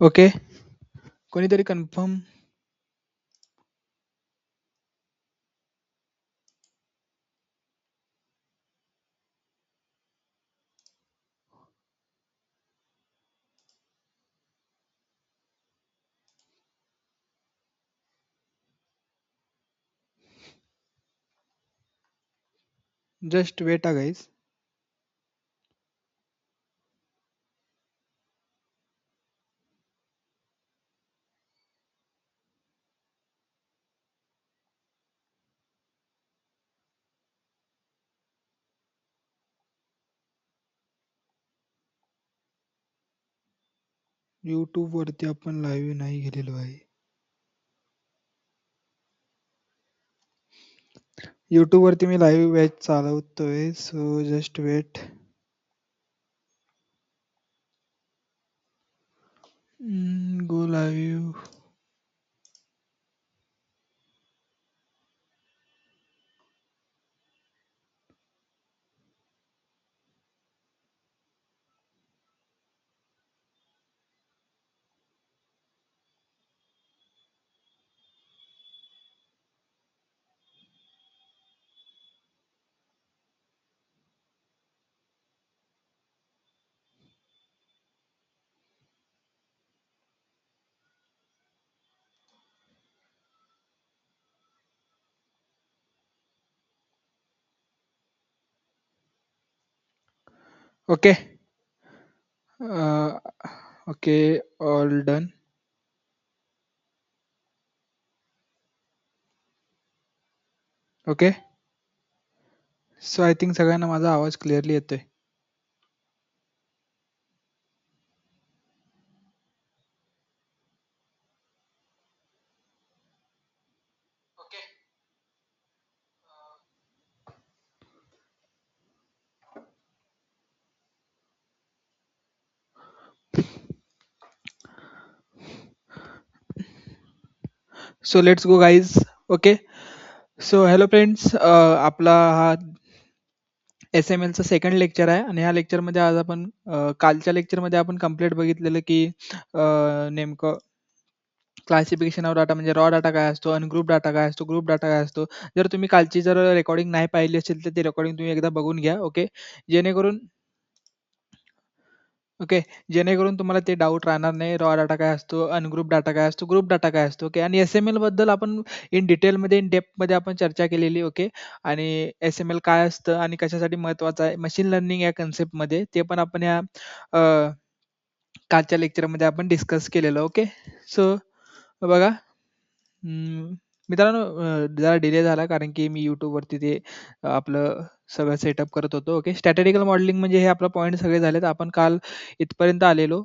Okay. कोणीतरी confirm. Just wait guys. YouTube वरती आपण लाईव्ह नाही गेलेलो आहे. यूट्यूब वरती मी लाईव्ह मॅच चालवतोय, so just wait. Go live. Okay. Okay, all done. Okay. So I think सगळ्यांना माझा आवाज क्लिअरली येतोय. Okay. So let's go guys. Okay. So hello friends, आपला हा SML चा सेकंड लेक्चर आहे आणि ह्या लेक्चरमध्ये आज आपण कालच्या लेक्चरमध्ये आपण कंप्लीट बघितलेलं की नेमकं क्लासिफिकेशन ऑफ डाटा म्हणजे रॉ डाटा काय असतो, अनग्रुप डाटा काय असतो, ग्रुप डाटा काय असतो. जर तुम्ही कालची जर रेकॉर्डिंग नाही पाहिली असेल तर ती रेकॉर्डिंग तुम्ही एकदा बघून घ्या. ओके. जेणेकरून ओके, जेणेकरून तुम्हाला ते डाऊट राहणार नाही. रॉ डाटा काय असतो, अनग्रुप डाटा काय असतो, ग्रुप डाटा काय असतो. ओके. आणि SML बद्दल आपण इन डिटेलमध्ये इन डेप्थमध्ये आपण चर्चा केलेली. ओके. आणि SML काय असतं आणि कशासाठी महत्वाचं आहे, मशीन लर्निंग या कन्सेप्टमध्ये, ते पण आपण या कालच्या लेक्चरमध्ये आपण डिस्कस केलेलं. ओके. सो बघा, मित्रांनो, जरा डिले झाला कारण की मी यूट्यूबवरती ते आपलं सगळं सेटअप करत होतो. ओके. स्टॅटिस्टिकल मॉडेलिंग म्हणजे हे आपलं पॉईंट सगळे झालेत. आपण काल इथपर्यंत आलेलो.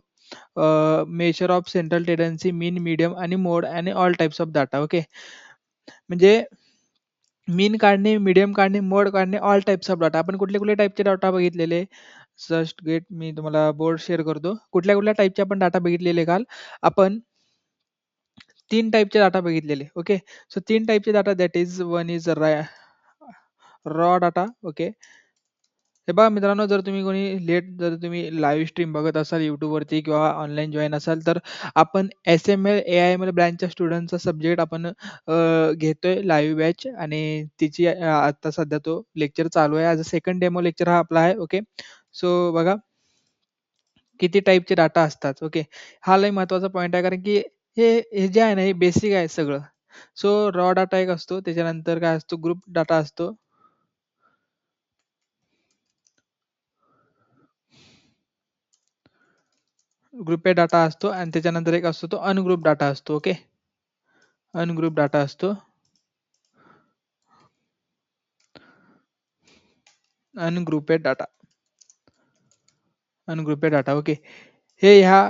Measure of central tendency, mean, medium आणि मोड आणि all types of data. Okay. म्हणजे मीन काढणे, मीडियम काढणे, मोड काढणे, ऑल टाइप्स ऑफ डाटा. आपण कुठले कुठले टाइपचे डाटा बघितलेले? जस्ट गेट, मी तुम्हाला बोर्ड शेअर करतो. कुठल्या कुठल्या टाइपचे आपण डाटा बघितलेले काल? आपण 3 टाइपचे डाटा बघितलेले. ओके. सो 3 टाइपचे data, that is one is raw data. Okay. हे बघा मित्रांनो, जर तुम्ही कोणी लेट जर तुम्ही लाईव्ह स्ट्रीम बघत असाल यूट्यूबवरती किंवा ऑनलाईन जॉईन असाल, तर आपण SML AIML ब्रँचच्या स्टुडंटचा सब्जेक्ट आपण घेतोय लाईव्ह बॅच आणि तिची आता सध्या तो लेक्चर चालू आहे. As a second demo lecture हा आपला आहे. ओके. सो बघा किती टाइपचे डाटा असतात. ओके. हा लय महत्त्वाचा पॉइंट आहे कारण की हे हे जे आहे ना, हे बेसिक आहे सगळं. सो रॉ डाटा एक असतो, त्याच्यानंतर काय असतो, ग्रुप डाटा असतो. ग्रुपेड डाटा असतो आणि त्याच्यानंतर एक असतो तो अनग्रुप डाटा असतो. ओके. अनग्रुप डाटा असतो. अनग्रुपेड डाटा. अनग्रुपेड डाटा. ओके. हे ह्या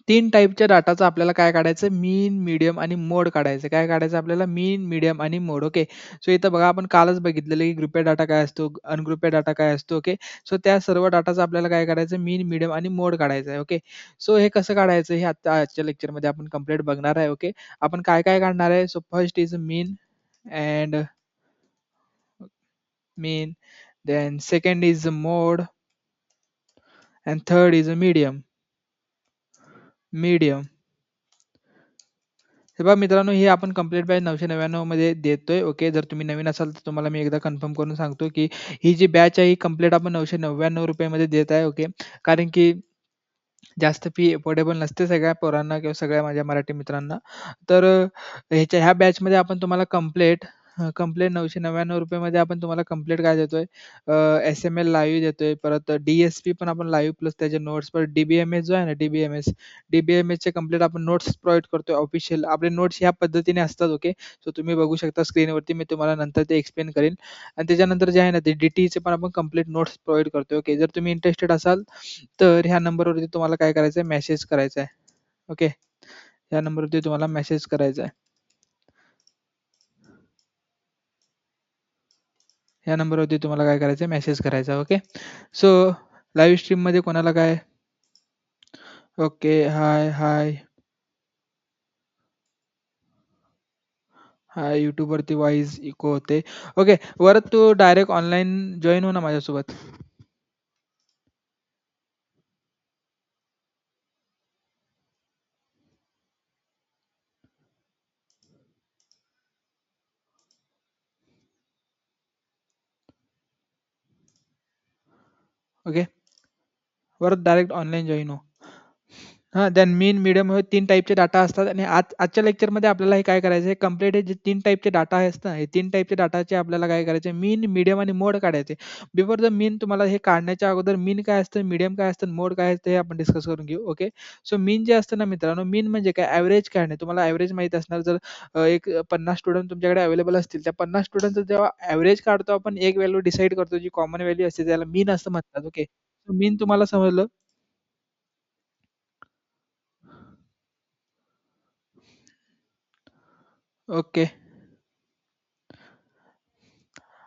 3 टाइपच्या डाटाचं आपल्याला काय काढायचं? मीन, मीडियम आणि मोड काढायचं. काय काढायचं आपल्याला? मीन, मीडियम आणि मोड. ओके. सो इथं बघा, आपण कालच बघितलेलं की ग्रुपेड डाटा काय असतो, अनग्रुपेड डाटा काय असतो. ओके. सो त्या सर्व डाटाचं आपल्याला काय करायचं? मीन, मीडियम आणि मोड काढायचं आहे. ओके. सो हे कसं काढायचं हे आता आजच्या लेक्चरमध्ये आपण कंप्लीट बघणार आहे. ओके. आपण काय काय काढणार आहे? So first is mean and mean, then second is mode, and third is a medium. Medium. हे बघा मित्रांनो, हे आपण कंप्लीट बॅच 999 मध्ये देतोय. ओके. जर तुम्ही नवीन असाल तर तुम्हाला मी एकदा कन्फर्म करून सांगतो, की ही जी बॅच आहे ही कंप्लीट आपण ₹999 मध्ये देत आहे. ओके. कारण की जास्त फी अफोर्डेबल नसते सगळ्या पोरांना किंवा सगळ्या माझ्या मराठी मित्रांना. तर ह्या बॅचमध्ये आपण तुम्हाला कंप्लीट ₹999 मध्ये आपण तुम्हाला कंप्लीट काय देतोय, एस-एम-एल लाईव्ह देतोय. परत डी-एस-पी पण आपण लाईव्ह प्लस त्याचे नोट्स. परत डी-बी-एम-एस जो आहे ना, डी-बी-एम-एसचे कंप्लीट आपण नोट्स प्रोव्हाईड करतोय ऑफिशियल. आपले नोट्स ह्या पद्धतीने असतात. ओके. सो तुम्ही बघू शकता स्क्रीनवरती. मी तुम्हाला नंतर ते एक्सप्लेन करेन. आणि त्याच्यानंतर जे आहे ना, ते डी-टीचे पण आपण कंप्लीट नोट्स प्रोव्हाईड करतोय. ओके. जर तुम्ही इंटरेस्टेड असाल तर ह्या नंबरवरती तुम्हाला काय करायचं आहे, मेसेज करायचा आहे. ओके. ह्या नंबरवरती तुम्हाला मेसेज करायचा आहे. ह्या नंबरवरती तुम्हाला काय करायचं आहे, मेसेज करायचा आहे. ओके. सो लाईव्ह स्ट्रीममध्ये कोणाला काय ओके. हाय, हाय. हाय. YouTubeवरती व्हॉईस इको होते. ओके. वरद तू डायरेक्ट ऑनलाईन जॉइन हो ना माझ्यासोबत. Okay. Varad direct online join हो. हां, देन मीन, मीडियम हे 3 टाइपचे डाटा असतात आणि आजच्या लेक्चरमध्ये आपल्याला हे काय करायचं आहे, कंप्लीट हे जे 3 टाइपचे डाटा आहेत ना, हे 3 टाइपचे डाटाचे आपल्याला काय करायचे आहे, मीन, मीडियम आणि मोड काढायचे. बिफोर द मीन तुम्हाला हे काढण्याच्या अगोदर मीन काय असतं, मीडियम काय असतं, मोड काय असतं हे आपण डिस्कस करून घेऊ. ओके. सो मीन जे असतं ना मित्रांनो, मीन म्हणजे काय ॲव्हरेज काढणे. तुम्हाला ॲव्हरेज माहीत असणार जर एक 50 स्टुडंट तुमच्याकडे अवेलेबल असतील, त्या 50 स्टुडंटचं जेव्हा ॲव्हरेज काढतो आपण एक व्हॅल्यू डिसाईड करतो, जी कॉमन व्हॅल्यू असते त्याला मीन असं म्हणतात. ओके. मीन तुम्हाला समजलं? ओके.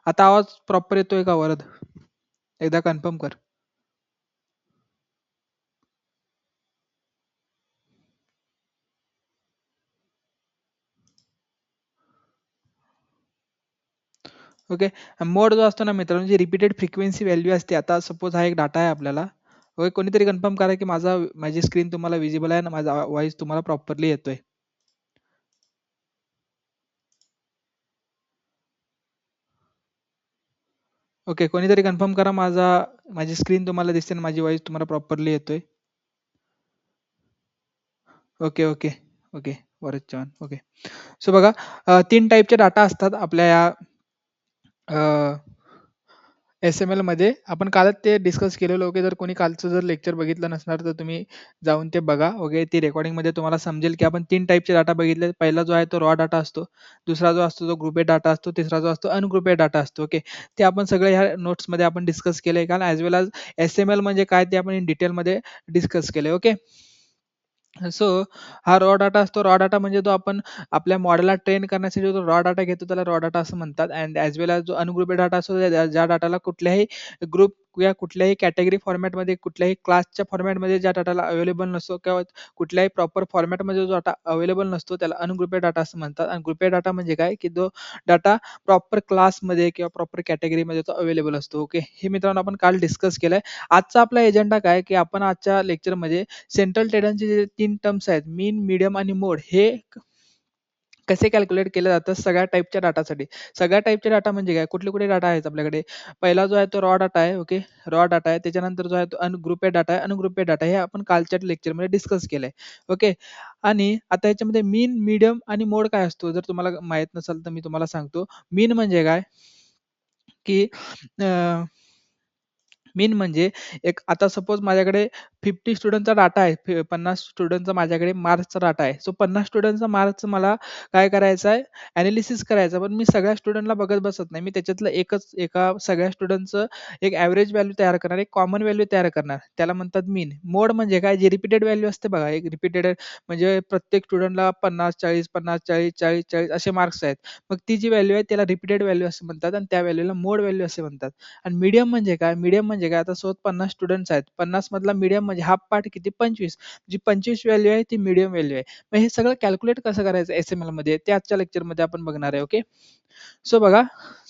आता आवाज प्रॉपर येतोय का वरद? एकदा कन्फर्म कर. ओके. मोड जो असतो ना मित्रांनो, जी रिपीटेड फ्रिक्वेन्सी व्हॅल्यू असते. आता सपोज हा एक डाटा आहे आपल्याला. ओके. कोणीतरी कन्फर्म करा, की माझी स्क्रीन तुम्हाला व्हिजिबल आहे ना, माझा व्हॉईस तुम्हाला प्रॉपरली येतोय. ओके. कोणीतरी कन्फर्म करा माझी स्क्रीन तुम्हाला दिसते आणि माझी व्हॉईस तुम्हाला प्रॉपरली येतोय. Okay, okay, okay. Varad Chavan. Okay. So बघा 3 टाइपचे डाटा असतात आपल्या या एस-एम-एलमध्ये. आपण कालच ते डिस्कस केलेलं. ओके. जर कोणी कालचं जर लेक्चर बघितलं नसणार, तर तुम्ही जाऊन ते बघा. ओके. ती रेकॉर्डिंगमध्ये तुम्हाला समजेल, की आपण 3 टाइपचे डाटा बघितले. पहिला जो आहे तो रॉ डाटा असतो. दुसरा जो असतो तो ग्रुपेड डाटा असतो. तिसरा जो असतो अनग्रुपेड डाटा असतो. ओके. ते आपण सगळं ह्या नोट्समध्ये आपण डिस्कस केलंय काल ॲज वेल एज एस-एम-एल म्हणजे काय ते आपण इन डिटेलमध्ये डिस्कस केलंय. ओके. सो हा रॉ डाटा असतो. रॉ डाटा म्हणजे जो आपण आपल्या मॉडेलला ट्रेन करण्यासाठी जो रॉ डाटा घेतो त्याला रॉ डाटा असं म्हणतात. अँड ॲज वेल ॲज जो अनग्रुपेड डाटा असतो ज्या डाटाला कुठल्याही ग्रुप या कुठल्याही कॅटेगरी फॉर्मॅटमध्ये, कुठल्याही क्लासच्या फॉर्मॅटमध्ये ज्या डाटाला अवेलेबल नसतो किंवा कुठल्याही प्रॉपर फॉर्मॅटमध्ये जो डाटा अवेलेबल नसतो त्याला अनग्रुपेड डाटा असं म्हणतात. आणि ग्रुपेड डाटा म्हणजे काय, की जो डाटा प्रॉपर क्लासमध्ये किंवा प्रॉपर कॅटेगरीमध्ये तो अवेलेबल असतो. ओके. हे मित्रांनो आपण काल डिस्कस केलंय. आजचा आपला एजेंडा काय, की आपण आजच्या लेक्चरमध्ये सेंट्रल टेडनचे जे 3 टर्म्स आहेत, मीन, मीडियम आणि मोड हे कसे कॅल्क्युलेट केले जातात सगळ्या टाइपच्या डाटासाठी. सगळ्या टाइपचे डाटा म्हणजे काय? कुठले-कुठले डाटा आहेत आपल्याकडे? पहिला जो आहे तो रॉ डाटा आहे. ओके. रॉ डाटा आहे. त्याच्यानंतर जो आहे तो अनग्रुपेड डाटा आहे. अनग्रुपेड डाटा हे आपण कालच्या लेक्चरमध्ये डिस्कस केलंय. ओके. आणि आता ह्याच्यामध्ये मीन, मीडियम आणि मोड काय असतो? जर तुम्हाला माहीत नसेल तर मी तुम्हाला सांगतो. मीन म्हणजे काय? की अ मीन म्हणजे एक आता सपोज माझ्याकडे 50 स्टुडंटचा डाटा आहे. 50 स्टुडंटचा माझ्याकडे मार्क्सचा डाटा आहे. सो 50 स्टुडंटचा मार्क्स मला काय करायचा आहे, एनालिसिस करायचा पण मी सगळ्या स्टुडंटला बघत बसत नाही. मी त्याच्यातलं एका सगळ्या स्टुडंटचं एक एव्हरेज व्हॅल्यू तयार करणार, एक कॉमन व्हॅल्यू तयार करणार. त्याला म्हणतात मीन. मोड म्हणजे काय, जी रिपीटेड व्हॅल्यू असते बघा, एक रिपीटेड म्हणजे प्रत्येक स्टुडंटला 50, 40, 50, 40, 40, 40 असे मार्क्स आहेत. मग ती जी व्हॅल्यू आहे त्याला रिपीटेड व्हॅल्यू असं म्हणतात आणि त्या व्हॅल्यूला मोड व्हॅल्यू असे म्हणतात. आणि मीडियम म्हणजे काय? मीडियम म्हणजे म्हणजे काय, आता सोबत 50 स्टुडंट्स आहेत, 50 मधला मीडियम म्हणजे हाफ पार्ट किती, 25, जी 25 व्हॅल्यू आहे ती मीडियम व्हॅल्यू आहे. मग हे सगळं कॅल्क्युलेट कसं करायचं एस-एम-एल मध्ये, ते आजच्या लेक्चरमध्ये आपण बघणार आहे. ओके, सो बघा,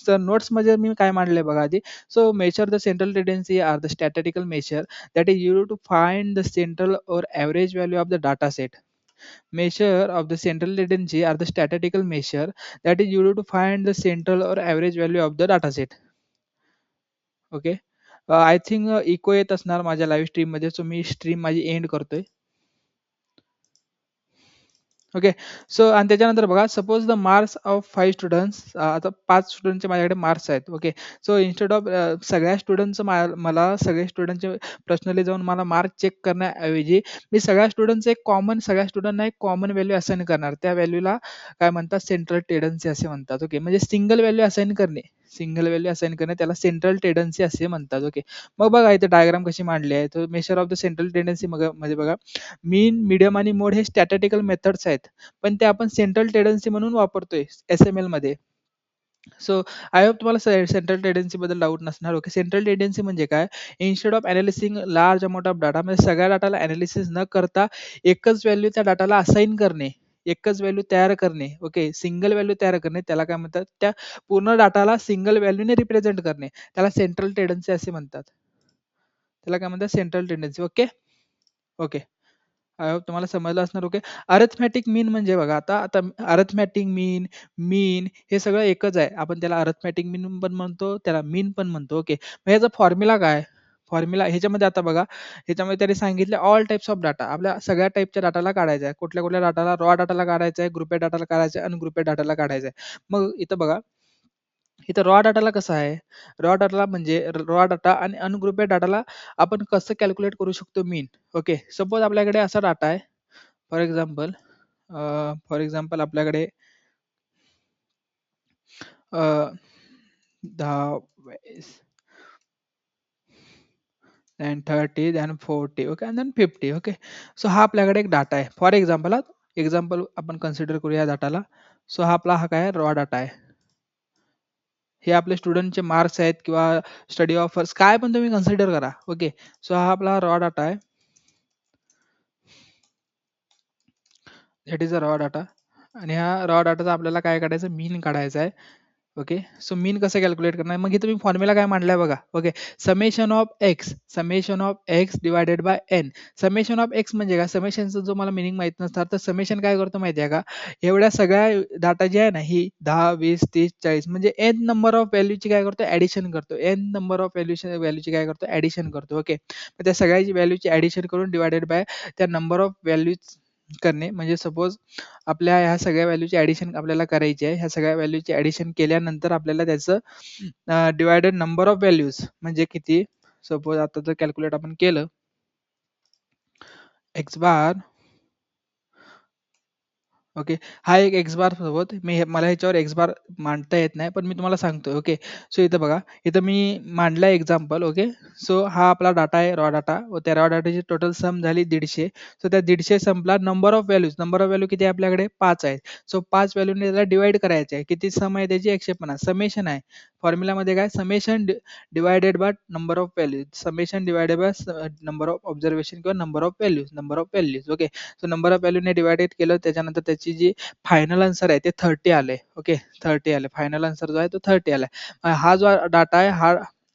सर नोट्समध्ये मी काय मांडलंय बघा आधी. So measure the central tendency are the statistical measure that is used to find the central or average value of the data set. Measure of the central tendency are the statistical measure that is used to find the central or average value of the data set. Okay, I think echo येत असणार माझ्या live stream मध्ये, so मी stream माझी end करतोय. Okay, so आणि त्याच्यानंतर बघा, suppose the marks of 5 students, आता 5 स्टुडंटचे माझ्याकडे मार्क्स आहेत. ओके, सो इन्स्टेड ऑफ सगळ्या स्टुडंटचं मला सगळे स्टुडंटचे पर्सनली जाऊन मला मार्क चेक करण्याऐवजी मी सगळ्या स्टुडंटचे एक कॉमन, सगळ्या स्टुडंटना एक कॉमन व्हॅल्यू असाइन करणार. त्या व्हॅल्यूला काय म्हणतात, सेंट्रल टेंडन्सी असे म्हणतात. ओके, म्हणजे सिंगल व्हॅल्यू असाइन करणे, सिंगल व्हॅल्यू असाइन करणे त्याला सेंट्रल टेंडन्सी असे म्हणतात. ओके, मग बघा इथे डायग्राम कशी मांडली आहे. तर measure of the central tendency मध्ये बघा, मीन, मीडियम आणि मोड हे स्टॅटिस्टिकल मेथड्स आहेत, पण ते आपण सेंट्रल टेंडन्सी म्हणून वापरतोय एस-एम-एल मध्ये. सो आय होप तुम्हाला सेंट्रल टेंडन्सी बद्दल डाऊट नसणार. ओके, सेंट्रल टेंडन्सी म्हणजे काय, instead of analysing large amount of data, म्हणजे सगळ्या डाटाला अनालिसिस न करता एकच व्हॅल्यू त्या डाटाला असाइन करणे, एकच व्हॅल्यू तयार करणे. ओके, सिंगल व्हॅल्यू तयार करणे, त्याला काय म्हणतात, त्या पूर्ण डाटाला सिंगल व्हॅल्यूने रिप्रेझेंट करणे, त्याला सेंट्रल टेंडन्सी असे म्हणतात. त्याला काय म्हणतात, central tendency. Okay, okay, I hope तुम्हाला समजलं असणार. ओके, अरिथमॅटिक मीन म्हणजे बघा, आता आता अरिथमॅटिक मीन, मीन हे सगळं एकच आहे. आपण त्याला अरिथमॅटिक मीन पण म्हणतो, त्याला मीन पण म्हणतो. ओके, मग ह्याचा फॉर्म्युला काय, फॉर्म्युला ह्याच्यामध्ये आता बघा, ह्याच्यामध्ये त्यांनी सांगितले ऑल टाइप्स ऑफ डाटा, आपल्या सगळ्या टाईपच्या डाटाला काढायचा आहे. कुठल्या कुठल्या डाटाला, रॉ डाटाला काढायचा आहे, ग्रुपेड डाटाला काढायचा आहे, अनग्रुपेड डाटाला काढायचा आहे. मग इथं बघा, इथं रॉ डाटाला कसं आहे, रॉ डाटाला म्हणजे रॉ डाटा आणि अनग्रुपेड डाटाला आपण कसं कॅल्क्युलेट करू शकतो मीन. ओके, सपोज आपल्याकडे असा डाटा आहे, फॉर एक्झाम्पल, आपल्याकडे 10 then 30 then 40, okay, and then 50. Okay, so हा आपल्याकडे एक डाटा आहे. फॉर एक्झाम्पल, एक्झाम्पल आपण कन्सिडर करूया डाटाला. सो हा आपला हा काय रॉ डाटा आहे, हे आपले स्टुडंटचे मार्क्स आहेत किंवा स्टडी ऑफर्स काय पण तुम्ही कन्सिडर करा. ओके, सो हा आपला रॉ डाटा आहे, that is a raw data. आणि ह्या रॉ डाटाचा आपल्याला काय काढायचं, मीन काढायचा आहे. ओके, सो मीन कसं कॅल्क्युलेट करणार, मग इथं मी फॉर्म्युला काय मांडलाय बघा. Okay, summation of x divided by n. Summation of x म्हणजे काय, समेशनचं जो मला मिनिंग माहित नसणार, तर समेशन काय करतो माहिती आहे का, एवढ्या सगळ्या डाटा जी आहे ना, ही 10, 20, 30, 40 म्हणजे एन नंबर ऑफ व्हॅल्यूची काय करतो, ऍडिशन करतो. एन नंबर ऑफ व्हॅल्यूची काय करतो, ऍडिशन करतो. ओके, मग त्या सगळ्याची व्हॅल्यूची ऍडिशन करून डिवायडेड बाय त्या नंबर ऑफ व्हॅल्यूज करणे. म्हणजे सपोज आपल्या ह्या सगळ्या व्हॅल्यूची ऍडिशन आपल्याला करायची आहे, ह्या सगळ्या व्हॅल्यूची ऍडिशन केल्यानंतर आपल्याला त्याचं डिवायडेड नंबर ऑफ व्हॅल्यूज म्हणजे किती. सपोज आता जर कॅल्क्युलेट आपण केलं, एक्स बार, ओके, हा एक एक्स बार सोबत मला ह्याच्यावर एक्स बार मांडता येत नाही, पण मी तुम्हाला सांगतोय. ओके, सो इथं बघा, इथं मी मांडला एक्झाम्पल. ओके, सो हा आपला डाटा आहे, रॉ डाटा, व त्या रॉ डाटाची टोटल सम झाली 150. सो त्या 150 संपला. नंबर ऑफ व्हॅल्यू किती आहे आपल्याकडे, 5 आहेत. सो 5 व्हॅल्यूने त्याला डिवाइड करायचे आहे. किती सम आहे त्याची, 150. समेशन आहे फॉर्म्युलामध्ये काय, summation divided by number of values, summation divided by number of observation किंवा number of values. Okay, so number of व्हॅल्यूने डिवायडेड केलं, त्याच्यानंतर त्याची जी फायनल आन्सर आहे ते 30 आले. ओके, 30 आले, फायनल आन्सर जो आहे तो 30 आलाय. हा जो डाटा आहे,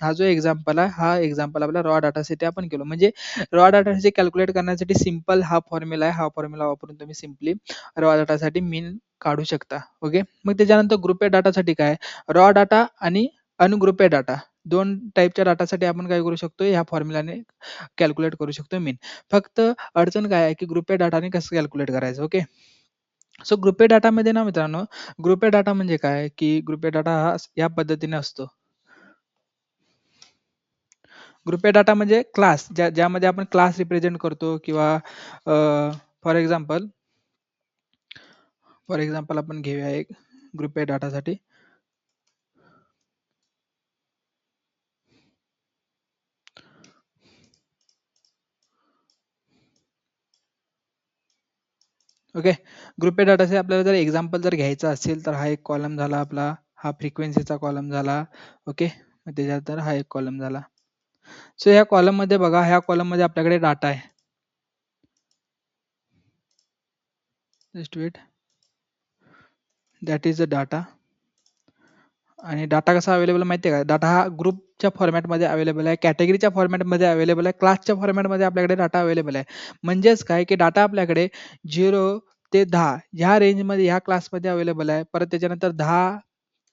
हा जो एक्झाम्पल आहे, हा एक्झाम्पल आपल्या रॉ डाटासाठी आपण केलो. म्हणजे रॉ डाटासाठी कॅल्क्युलेट करण्यासाठी सिंपल हा फॉर्म्युला आहे, हा फॉर्म्युला वापरून तुम्ही सिम्पली रॉ डाटासाठी मीन काढू शकता. ओके, मग त्याच्यानंतर ग्रुपेड डाटासाठी काय, रॉ डाटा आणि अनग्रुपेड डाटा, दोन टाईपच्या डाटासाठी आपण काय करू शकतो, ह्या फॉर्म्युलाने कॅल्क्युलेट करू शकतो मीन. फक्त अडचण काय आहे की ग्रुपेड डाटाने कसं कॅल्क्युलेट करायचं. ओके, सो ग्रुपेड डाटामध्ये ना मित्रांनो, ग्रुपेड डाटा म्हणजे काय की ग्रुपेड डाटा हा या पद्धतीने असतो. ग्रुपेड डाटा म्हणजे क्लास, ज्यामध्ये आपण क्लास रिप्रेझेंट करतो किंवा फॉर एक्झाम्पल आपण घेऊया एक ग्रुपेड डाटासाठी. ओके, ग्रुपेड डाटाचे आपल्याला जर एक्झाम्पल जर घ्यायचा असेल तर हा एक कॉलम झाला आपला, हा फ्रिक्वेन्सीचा कॉलम झाला. ओके, मग त्याच्यानंतर हा एक कॉलम झाला. सो ह्या कॉलम मध्ये बघा, ह्या कॉलम मध्ये आपल्याकडे डाटा आहे. Just wait, that is the data. आणि डाटा कसा अवेलेबल माहिती आहे का? डाटा हा ग्रुपच्या फॉर्मॅटमध्ये अवेलेबल आहे, कॅटेगरीच्या फॉर्मॅटमध्ये अवेलेबल आहे, क्लासच्या फॉर्मॅटमध्ये आपल्याकडे डाटा अवेलेबल आहे. म्हणजेच काय की डाटा आपल्याकडे 0 ते 10 ह्या रेंजमध्ये ह्या क्लासमध्ये अवेलेबल आहे. परत त्याच्यानंतर 10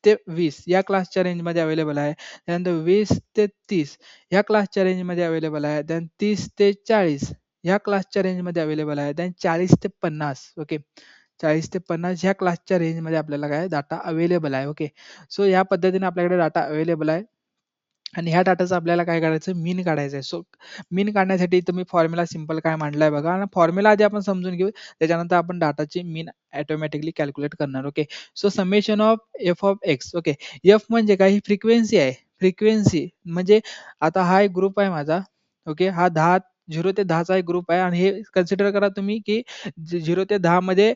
ते 20 या क्लासच्या रेंजमध्ये अवेलेबल आहे. त्यानंतर 20 ते 30 ह्या क्लासच्या रेंजमध्ये अवेलेबल आहे. देन 30 ते 40 ह्या क्लासच्या रेंजमध्ये अवेलेबल आहे. देन 40 ते 50 ओके. 40 ते 50 ह्या क्लासच्या रेंजमध्ये आपल्याला काय डाटा अवेलेबल आहे. ओके. सो या पद्धतीने आपल्याकडे डाटा अवेलेबल आहे. आणि ह्या डाटाचं आपल्याला काय करायचं, मीन काढायचं आहे. सो मीन काढण्यासाठी तुम्ही फॉर्म्युला सिंपल काय मांडलाय बघा. आणि फॉर्म्युला आधी आपण समजून घेऊ, त्याच्यानंतर आपण डाटाची मीन ऑटोमॅटिकली कॅल्क्युलेट करणार. Okay. So summation of F of x. Okay. F म्हणजे काय, ही फ्रिक्वेन्सी आहे. फ्रिक्वेन्सी म्हणजे आता हा एक ग्रुप आहे माझा. ओके. हा 0 ते 10चा एक ग्रुप आहे आणि हे कन्सिडर करा तुम्ही की 0 ते 10 मध्ये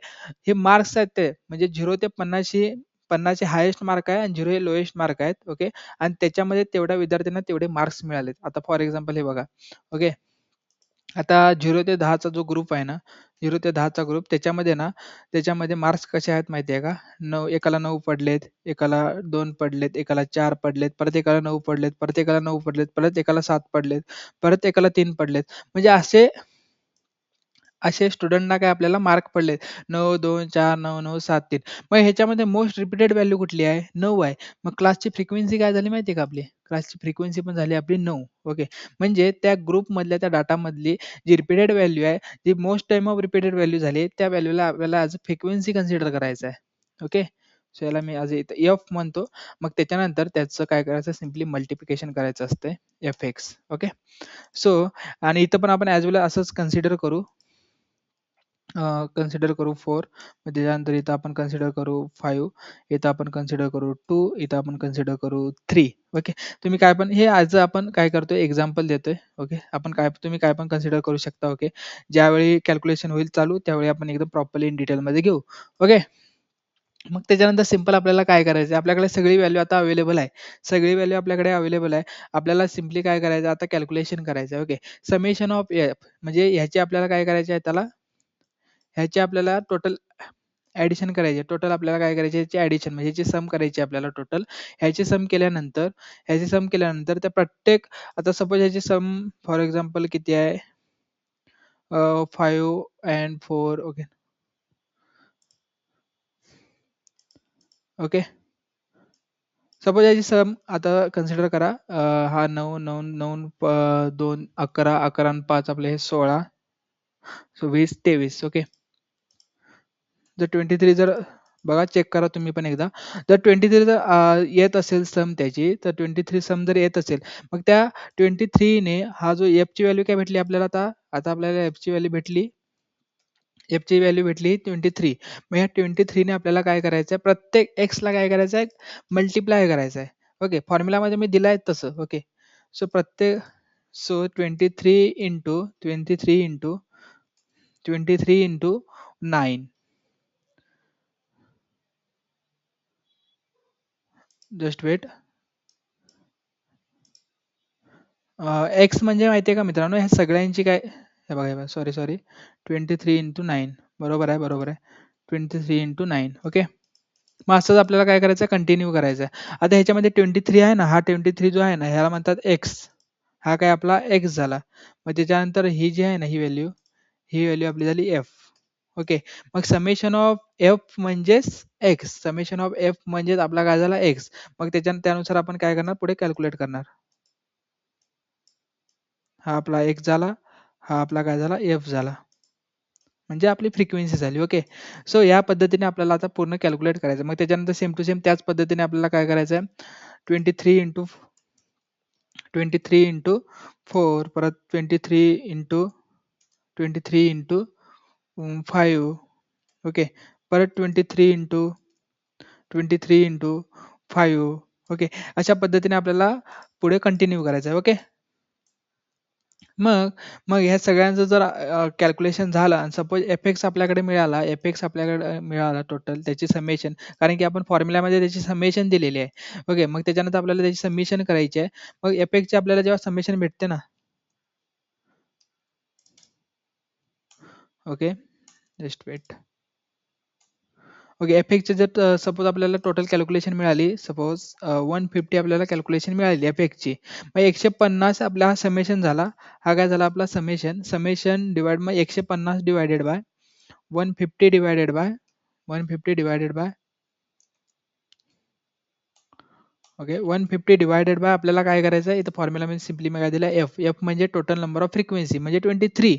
हे मार्क्स आहेत ते, म्हणजे 0 ते 50 50 हायेस्ट मार्क आहे आणि 0 हे लोएस्ट मार्क आहेत. ओके. आणि त्याच्यामध्ये तेवढ्या विद्यार्थ्यांना तेवढे मार्क्स मिळालेत. आता फॉर एक्झाम्पल हे बघा. ओके. आता 0 ते 10चा जो ग्रुप आहे ना, 0 ते 10चा ग्रुप त्याच्यामध्ये मार्क्स कसे आहेत माहिती आहे का? एकाला 9 पडलेत, एकाला 2 पडलेत, एकाला 4 पडलेत, परत एकाला 9 पडलेत, परत एकाला 9 पडलेत, परत एकाला 7 पडलेत, परत एकाला 3 पडलेत. म्हणजे असे असे स्टुडंटना काय आपल्याला मार्क पडले 9, 2, 4, 9, 9, 7, 3. मग ह्याच्यामध्ये मोस्ट रिपीटेड व्हॅल्यू कुठली आहे? 9 आहे. मग क्लासची फ्रिक्वेन्सी काय झाली माहिती आहे का आपली? क्लासची फ्रिक्वेन्सी पण झाली आपली 9. ओके. म्हणजे त्या ग्रुपमधल्या त्या डाटामधली जी रिपीटेड व्हॅल्यू आहे, जी most time of repeated value झाली, त्या व्हॅल्यूला आपल्याला ॲज अ फ्रिक्वेन्सी कन्सिडर करायचं आहे. ओके. सो याला मी आज इथं एफ म्हणतो. मग त्याच्यानंतर त्याचं काय करायचं, सिम्पली मल्टिप्लिकेशन करायचं असते एफ(x). ओके. सो आणि इथं पण आपण ॲज वेल असंच कन्सिडर करू. कन्सिडर करू 4. मग त्याच्यानंतर इथं आपण कन्सिडर करू 5. इथं आपण कन्सिडर करू 2. इथं आपण कन्सिडर करू 3. ओके. तुम्ही काय पण हे आज आपण काय करतोय, एक्झाम्पल देतोय. ओके. तुम्ही काय पण कन्सिडर करू शकता. ओके. ज्यावेळी कॅल्क्युलेशन होईल चालू, त्यावेळी आपण एकदम प्रॉपरली इन डिटेलमध्ये घेऊ. ओके. मग त्याच्यानंतर सिंपल आपल्याला काय करायचं आहे, आपल्याकडे सगळी व्हॅल्यू आता अवेलेबल आहे. सगळी व्हॅल्यू आपल्याकडे अवेलेबल आहे. आपल्याला सिम्पली काय करायचं, आता कॅल्क्युलेशन करायचं आहे. ओके. समेशन ऑफ एफ म्हणजे ह्याची आपल्याला काय करायचे आहे, ह्याची आपल्याला टोटल ॲडिशन करायची आहे. टोटल आपल्याला काय करायची आहे, ह्याची ॲडिशन म्हणजे ह्याची सम करायची आहे आपल्याला टोटल. ह्याची सम केल्यानंतर त्या प्रत्येक, आता सपोज ह्याची सम फॉर एक्झाम्पल किती आहे, 5 and 4. ओके. ओके. सपोज याची सम आता कन्सिडर करा. हा 9, 9, 9, 2, 11, 11 आणि 5 आपले हे 16. सो 20, 23. ओके. जर 23 जर बघा, चेक करा तुम्ही पण एकदा. जर 23 जर येत असेल सम त्याची, तर 23 सम जर येत असेल, मग त्या 23 ने हा जो एफची व्हॅल्यू काय भेटली आपल्याला आता? आता आपल्याला एफची व्हॅल्यू भेटली. एफची व्हॅल्यू भेटली 23. मग ह्या 23 ने आपल्याला काय करायचं आहे, प्रत्येक एक्सला काय करायचं आहे, मल्टिप्लाय करायचं आहे. ओके. फॉर्म्युलामध्ये मी दिलं आहे तसं. Okay. So 23 into 23 into 9. Just wait. X म्हणजे माहिती आहे का मित्रांनो, ह्या सगळ्यांची काय, हे बघा, हे बघा, सॉरी 23 इंटू 9. बरोबर आहे, बरोबर आहे. 23 इंटू 9. ओके. मग असंच आपल्याला काय करायचं आहे, कंटिन्यू करायचं आहे. आता ह्याच्यामध्ये 23 आहे ना, हा 23 जो आहे ना, ह्याला म्हणतात एक्स. हा काय आपला एक्स झाला. मग त्याच्यानंतर ही जी आहे ना, ही व्हॅल्यू आपली झाली एफ. ओके. मग समेशन ऑफ एफ म्हणजेच एक्स. समेशन ऑफ एफ म्हणजेच आपला काय झाला, एक्स. मग त्यानुसार आपण काय करणार, पुढे कॅल्क्युलेट करणार. हा आपला एक्स झाला, हा आपला काय झाला, एफ झाला. म्हणजे आपली फ्रिक्वेन्सी झाली. ओके. सो या पद्धतीने आपल्याला आता पूर्ण कॅल्क्युलेट करायचं. मग त्याच्यानंतर सेम टू सेम त्याच पद्धतीने आपल्याला काय करायचं आहे, 23 इंटू 4, परत 23 इंटू 5. ओके. परत 23 इंटू 5. ओके. अशा पद्धतीने आपल्याला पुढे कंटिन्यू करायचं आहे. ओके. मग मग ह्या सगळ्यांचं जर कॅल्क्युलेशन झालं आणि सपोज एफ-एक्स आपल्याकडे मिळाला, टोटल त्याची समेशन, कारण की आपण फॉर्म्युलामध्ये त्याची समेशन दिलेली आहे. ओके. मग त्याच्यानंतर आपल्याला त्याची समेशन करायची आहे. मग एफ-एक्सची आपल्याला जेव्हा समेशन भेटते ना, ओके. Just wait. ओके. एफ-एक्सची जर सपोज आपल्याला टोटल कॅल्क्युलेशन मिळाली, सपोज 150 आपल्याला कॅल्क्युलेशन मिळाली एफ-एक्सची. मग 150 आपला हा समेशन झाला. हा काय झाला आपला समेशन. समेशन डिवाइड मग 150 divided by 150 divided by 150 divided by okay 150 divided by आपल्याला काय करायचं आहे, इथं फॉर्म्युलामध्ये सिम्पली मी काय दिलं एफ. एफ म्हणजे टोटल नंबर ऑफ फ्रिक्वेन्सी म्हणजे 23.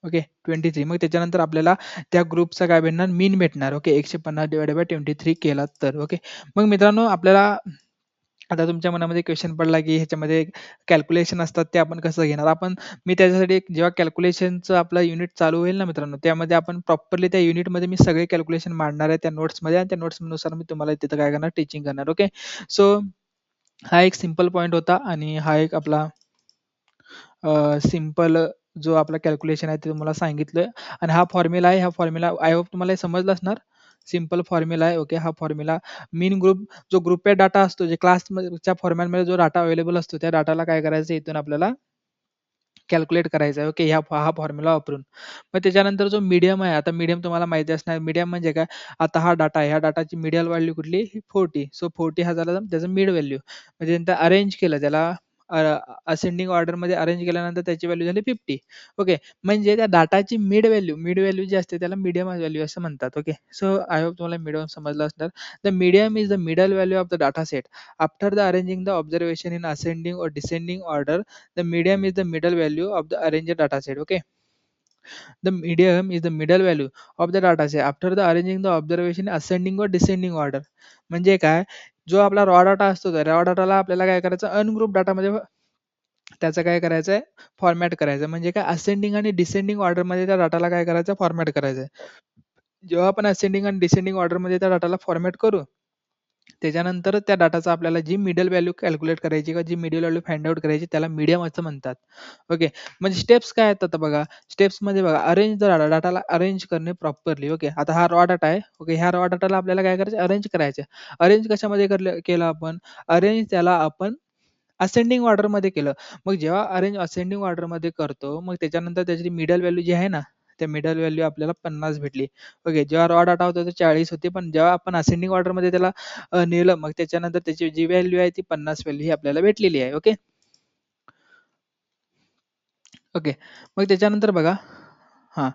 ओके 23. मग त्याच्यानंतर आपल्याला त्या ग्रुपचा काय भेटणार मीन भेटणार. ओके 150 डिवाइडेड बाय 23 केला तर. ओके. मग मित्रांनो आपल्याला आता तुमच्या मनामध्ये क्वेश्चन पडला की ह्याच्यामध्ये कॅल्क्युलेशन असतात ते आपण कसं घेणार. मी त्याच्यासाठी जेव्हा कॅल्क्युलेशनचं आपलं युनिट चालू होईल ना मित्रांनो, त्यामध्ये आपण प्रॉपरली त्या युनिटमध्ये मी सगळे कॅल्क्युलेशन मांडणार आहे त्या नोट्समध्ये आणि त्या नोट्सनुसार मी तुम्हाला तिथं काय करणार टीचिंग करणार. ओके. सो हा एक सिंपल पॉइंट होता आणि हा एक आपला सिंपल जो आपला कॅल्क्युलेशन आहे ते तुम्हाला सांगितलं आणि हा फॉर्म्युला आहे. हा फॉर्म्युला आय होप तुम्हाला हे समजलं असणार. सिंपल फॉर्म्युला आहे. ओके. हा फॉर्म्युला मीन ग्रुप जो ग्रुपेड डाटा असतो, जे क्लासच्या फॉर्मॅटमध्ये जो डाटा अवेलेबल असतो, त्या डाटाला काय करायचं इथून आपल्याला कॅल्क्युलेट करायचं आहे. ओके. हा फॉर्म्युला वापरून. मग त्याच्यानंतर जो मीडियम आहे, आता मीडियम तुम्हाला माहिती असणार. मीडियम म्हणजे काय? आता हा डाटा आहे. ह्या डाटाची मीडियल व्हॅल्यू कुठली? 40. सो 40 हा झाला त्याचा मिड व्हॅल्यू. म्हणजे नंतर अरेंज केलं त्याला असेंडिंग ऑर्डरमध्ये अरेंज केल्यानंतर त्याची व्हॅल्यू झाली 50. ओके. म्हणजे त्या डाटाची मिड व्हॅल्यू जी असते त्याला मीडियम व्हॅल्यू असं म्हणतात. ओके. सो आय होप तुम्हाला मीडियम समजलं असणार. The medium is the middle value of the data set. After the arranging the observation in ascending or descending order, the medium is the middle value of the arranged data set. Okay. The medium is the middle value of the data set after the arranging the observation in ascending or descending order. म्हणजे काय? जो आपला raw data असतो त्या raw डाटाला आपल्याला काय करायचं ungroup डाटामध्ये त्याचं काय करायचं आहे फॉर्मॅट करायचं. म्हणजे काय असेंडिंग आणि डिसेंडिंग ऑर्डरमध्ये त्या डाटाला काय करायचं फॉर्मॅट करायचं आहे. जेव्हा आपण असेंडिंग आणि डिसेंडिंग ऑर्डरमध्ये त्या डाटाला फॉर्मॅट करू, त्याच्यानंतर त्या डाटाचा आपल्याला जी मिडल व्हॅल्यू कॅल्क्युलेट करायची किंवा जी मिडल व्हॅल्यू फाइंड आउट करायची त्याला मीडियम असं म्हणतात. ओके. म्हणजे स्टेप्स काय आहेत आता बघा. स्टेप्समध्ये बघा अरेंज द डाटा. डाटाला अरेंज करणे प्रॉपरली. ओके. आता हा रॉ डाटा आहे. ओके. ह्या रॉ डाटाला आपल्याला काय करायचं अरेंज करायचं. अरेंज कशामध्ये केलं आपण? अरेंज त्याला आपण असेंडिंग ऑर्डरमध्ये केलं. मग जेव्हा अरेंज असेंडिंग ऑर्डरमध्ये करतो, मग त्याच्यानंतर त्याची मिडल व्हॅल्यू जी आहे ना, त्या मिडल व्हॅल्यू आपल्याला 50 भेटली. ओके. जेव्हा रॉ डाटा होता तो 40 होती. पण जेव्हा आपण असेंडिंग ऑर्डरमध्ये त्याला नेलं, मग त्याच्यानंतर त्याची जी व्हॅल्यू आहे ती 50 व्हॅल्यू ही आपल्याला भेटलेली आहे. ओके. ओके. मग त्याच्यानंतर बघा हां.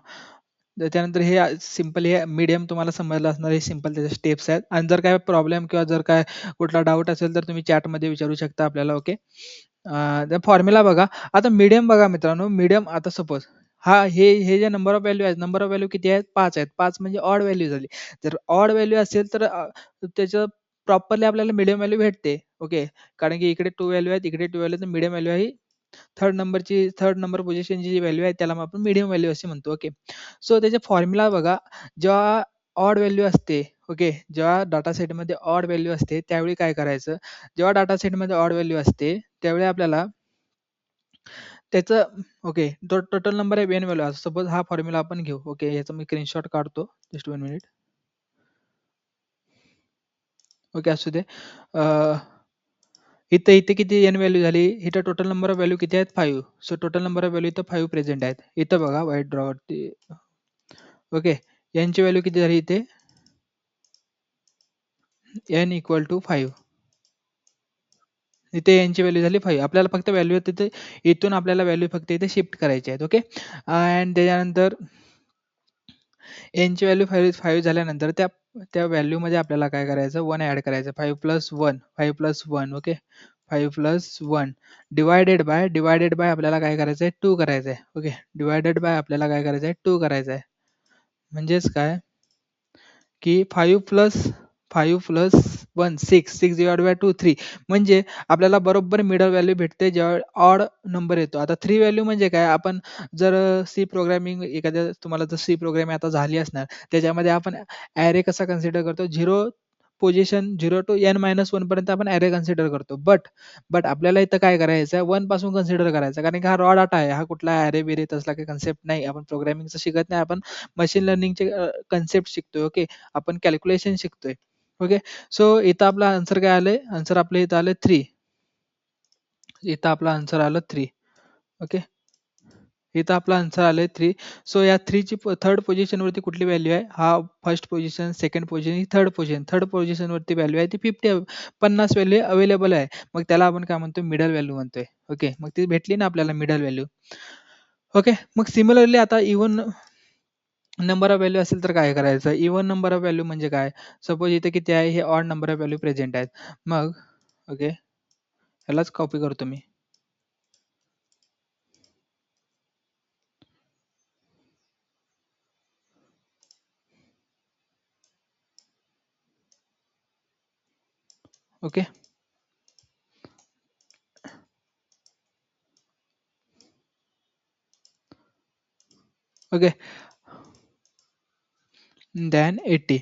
त्याच्यानंतर हे सिंपल हे मीडियम तुम्हाला समजलं असणार. हे सिंपल त्याचे स्टेप्स आहेत आणि जर काय प्रॉब्लेम किंवा जर काय कुठला डाऊट असेल तर तुम्ही चॅटमध्ये विचारू शकता आपल्याला. ओके. फॉर्म्युला बघा. आता मीडियम बघा मित्रांनो, मीडियम आता सपोज हे जे नंबर ऑफ व्हॅल्यू आहेत, नंबर ऑफ व्हॅल्यू किती आहेत? 5 आहेत. 5 म्हणजे ऑड व्हॅल्यू झाली. जर ऑड व्हॅल्यू असेल तर त्याचं प्रॉपरली आपल्याला मीडियम व्हॅल्यू भेटते. ओके. कारण की इकडे 2 व्हॅल्यू आहेत, इकडे 2 व्हॅल्यू तर मीडियम व्हॅल्यू आहे थर्ड नंबर पोझिशनची जी व्हॅल्यू आहे त्याला मग आपण मीडियम व्हॅल्यू असे म्हणतो. ओके. सो त्याचे फॉर्म्युला बघा. जेव्हा ऑड व्हॅल्यू असते, ओके. जेव्हा डाटा सेटमध्ये ऑड व्हॅल्यू असते त्यावेळी काय करायचं? जेव्हा डाटा सेटमध्ये ऑड व्हॅल्यू असते त्यावेळी आपल्याला त्याचं ओके टोटल नंबर आहे एन व्हॅल्यू सपोज हा फॉर्म्युला आपण घेऊ. ओके. याचा मी स्क्रीनशॉट काढतो. Just 1 minute. ओके. असू दे. इथं इथे किती एन व्हॅल्यू झाली? इथं टोटल नंबर ऑफ व्हॅल्यू किती आहेत? 5. So total number of value इथं 5 प्रेझेंट आहेत. इथं बघा व्हाईट ड्रॉवरती. ओके. एनची व्हॅल्यू किती झाली इथे? N equal to 5. इथे एनची व्हॅल्यू झाली 5. आपल्याला फक्त व्हॅल्यू तिथे इथून आपल्याला व्हॅल्यू फक्त इथे शिफ्ट करायची आहेत. ओके. अँड त्याच्यानंतर एनची व्हॅल्यू 5 झाल्यानंतर त्या त्या व्हॅल्यूमध्ये आपल्याला काय करायचं 1 ॲड करायचं. 5 plus 1 5 plus 1 okay. 5 plus 1 divided by आपल्याला काय करायचं आहे 2 करायचं आहे. ओके. डिवायडेड बाय आपल्याला काय करायचं आहे 2 करायचं आहे. म्हणजेच काय की 5 प्लस 5 प्लस 1 6 डिवाइड बाय 2 3 म्हणजे आपल्याला बरोबर मिडल व्हॅल्यू भेटते जेव्हा ऑड नंबर येतो. आता 3 व्हॅल्यू म्हणजे काय आपण जर सी प्रोग्रामिंग एखाद्या तुम्हाला जर सी प्रोग्रामिंग आता झाली असणार त्याच्यामध्ये आपण ॲरे कसा कन्सिडर करतो 0 पोझिशन 0 टू n-1 पर्यंत आपण ॲरे कन्सिडर करतो. बट आपल्याला इथं काय करायचं आहे 1 पासून कन्सिडर करायचं कारण की हा रॉ डाटा आहे. हा कुठला ॲरे-बिरे तसला काही कन्सेप्ट नाही. आपण प्रोग्रामिंगचं शिकत नाही. आपण मशीन लर्निंगचे कन्सेप्ट शिकतोय. ओके. आपण कॅल्क्युलेशन शिकतोय. ओके. सो इथं आपला आन्सर काय आलंय? आन्सर आपल्या इथं आलं 3. इथं आपला आन्सर आलं 3. ओके. इथं आपला आन्सर आलंय 3. सो या 3 ची थर्ड पोझिशनवरती कुठली व्हॅल्यू आहे? हा फर्स्ट पोझिशन, सेकंड पोझिशन, ही थर्ड पोझिशन. थर्ड पोझिशनवरती व्हॅल्यू आहे ती 50 व्हॅल्यू अवेलेबल आहे. मग त्याला आपण काय म्हणतो? मिडल व्हॅल्यू म्हणतोय. ओके. मग ती भेटली ना आपल्याला मिडल व्हॅल्यू. ओके. मग सिमिलरली आता इव्हन नंबर ऑफ व्हॅल्यू असेल तर काय करायचं? इव्हन नंबर ऑफ व्हॅल्यू म्हणजे काय? सपोज इथे किती आहे? हे odd number of value present आहेत. मग ओके. ह्यालाच कॉपी करतो मी. ओके. ओके. दॅन 80.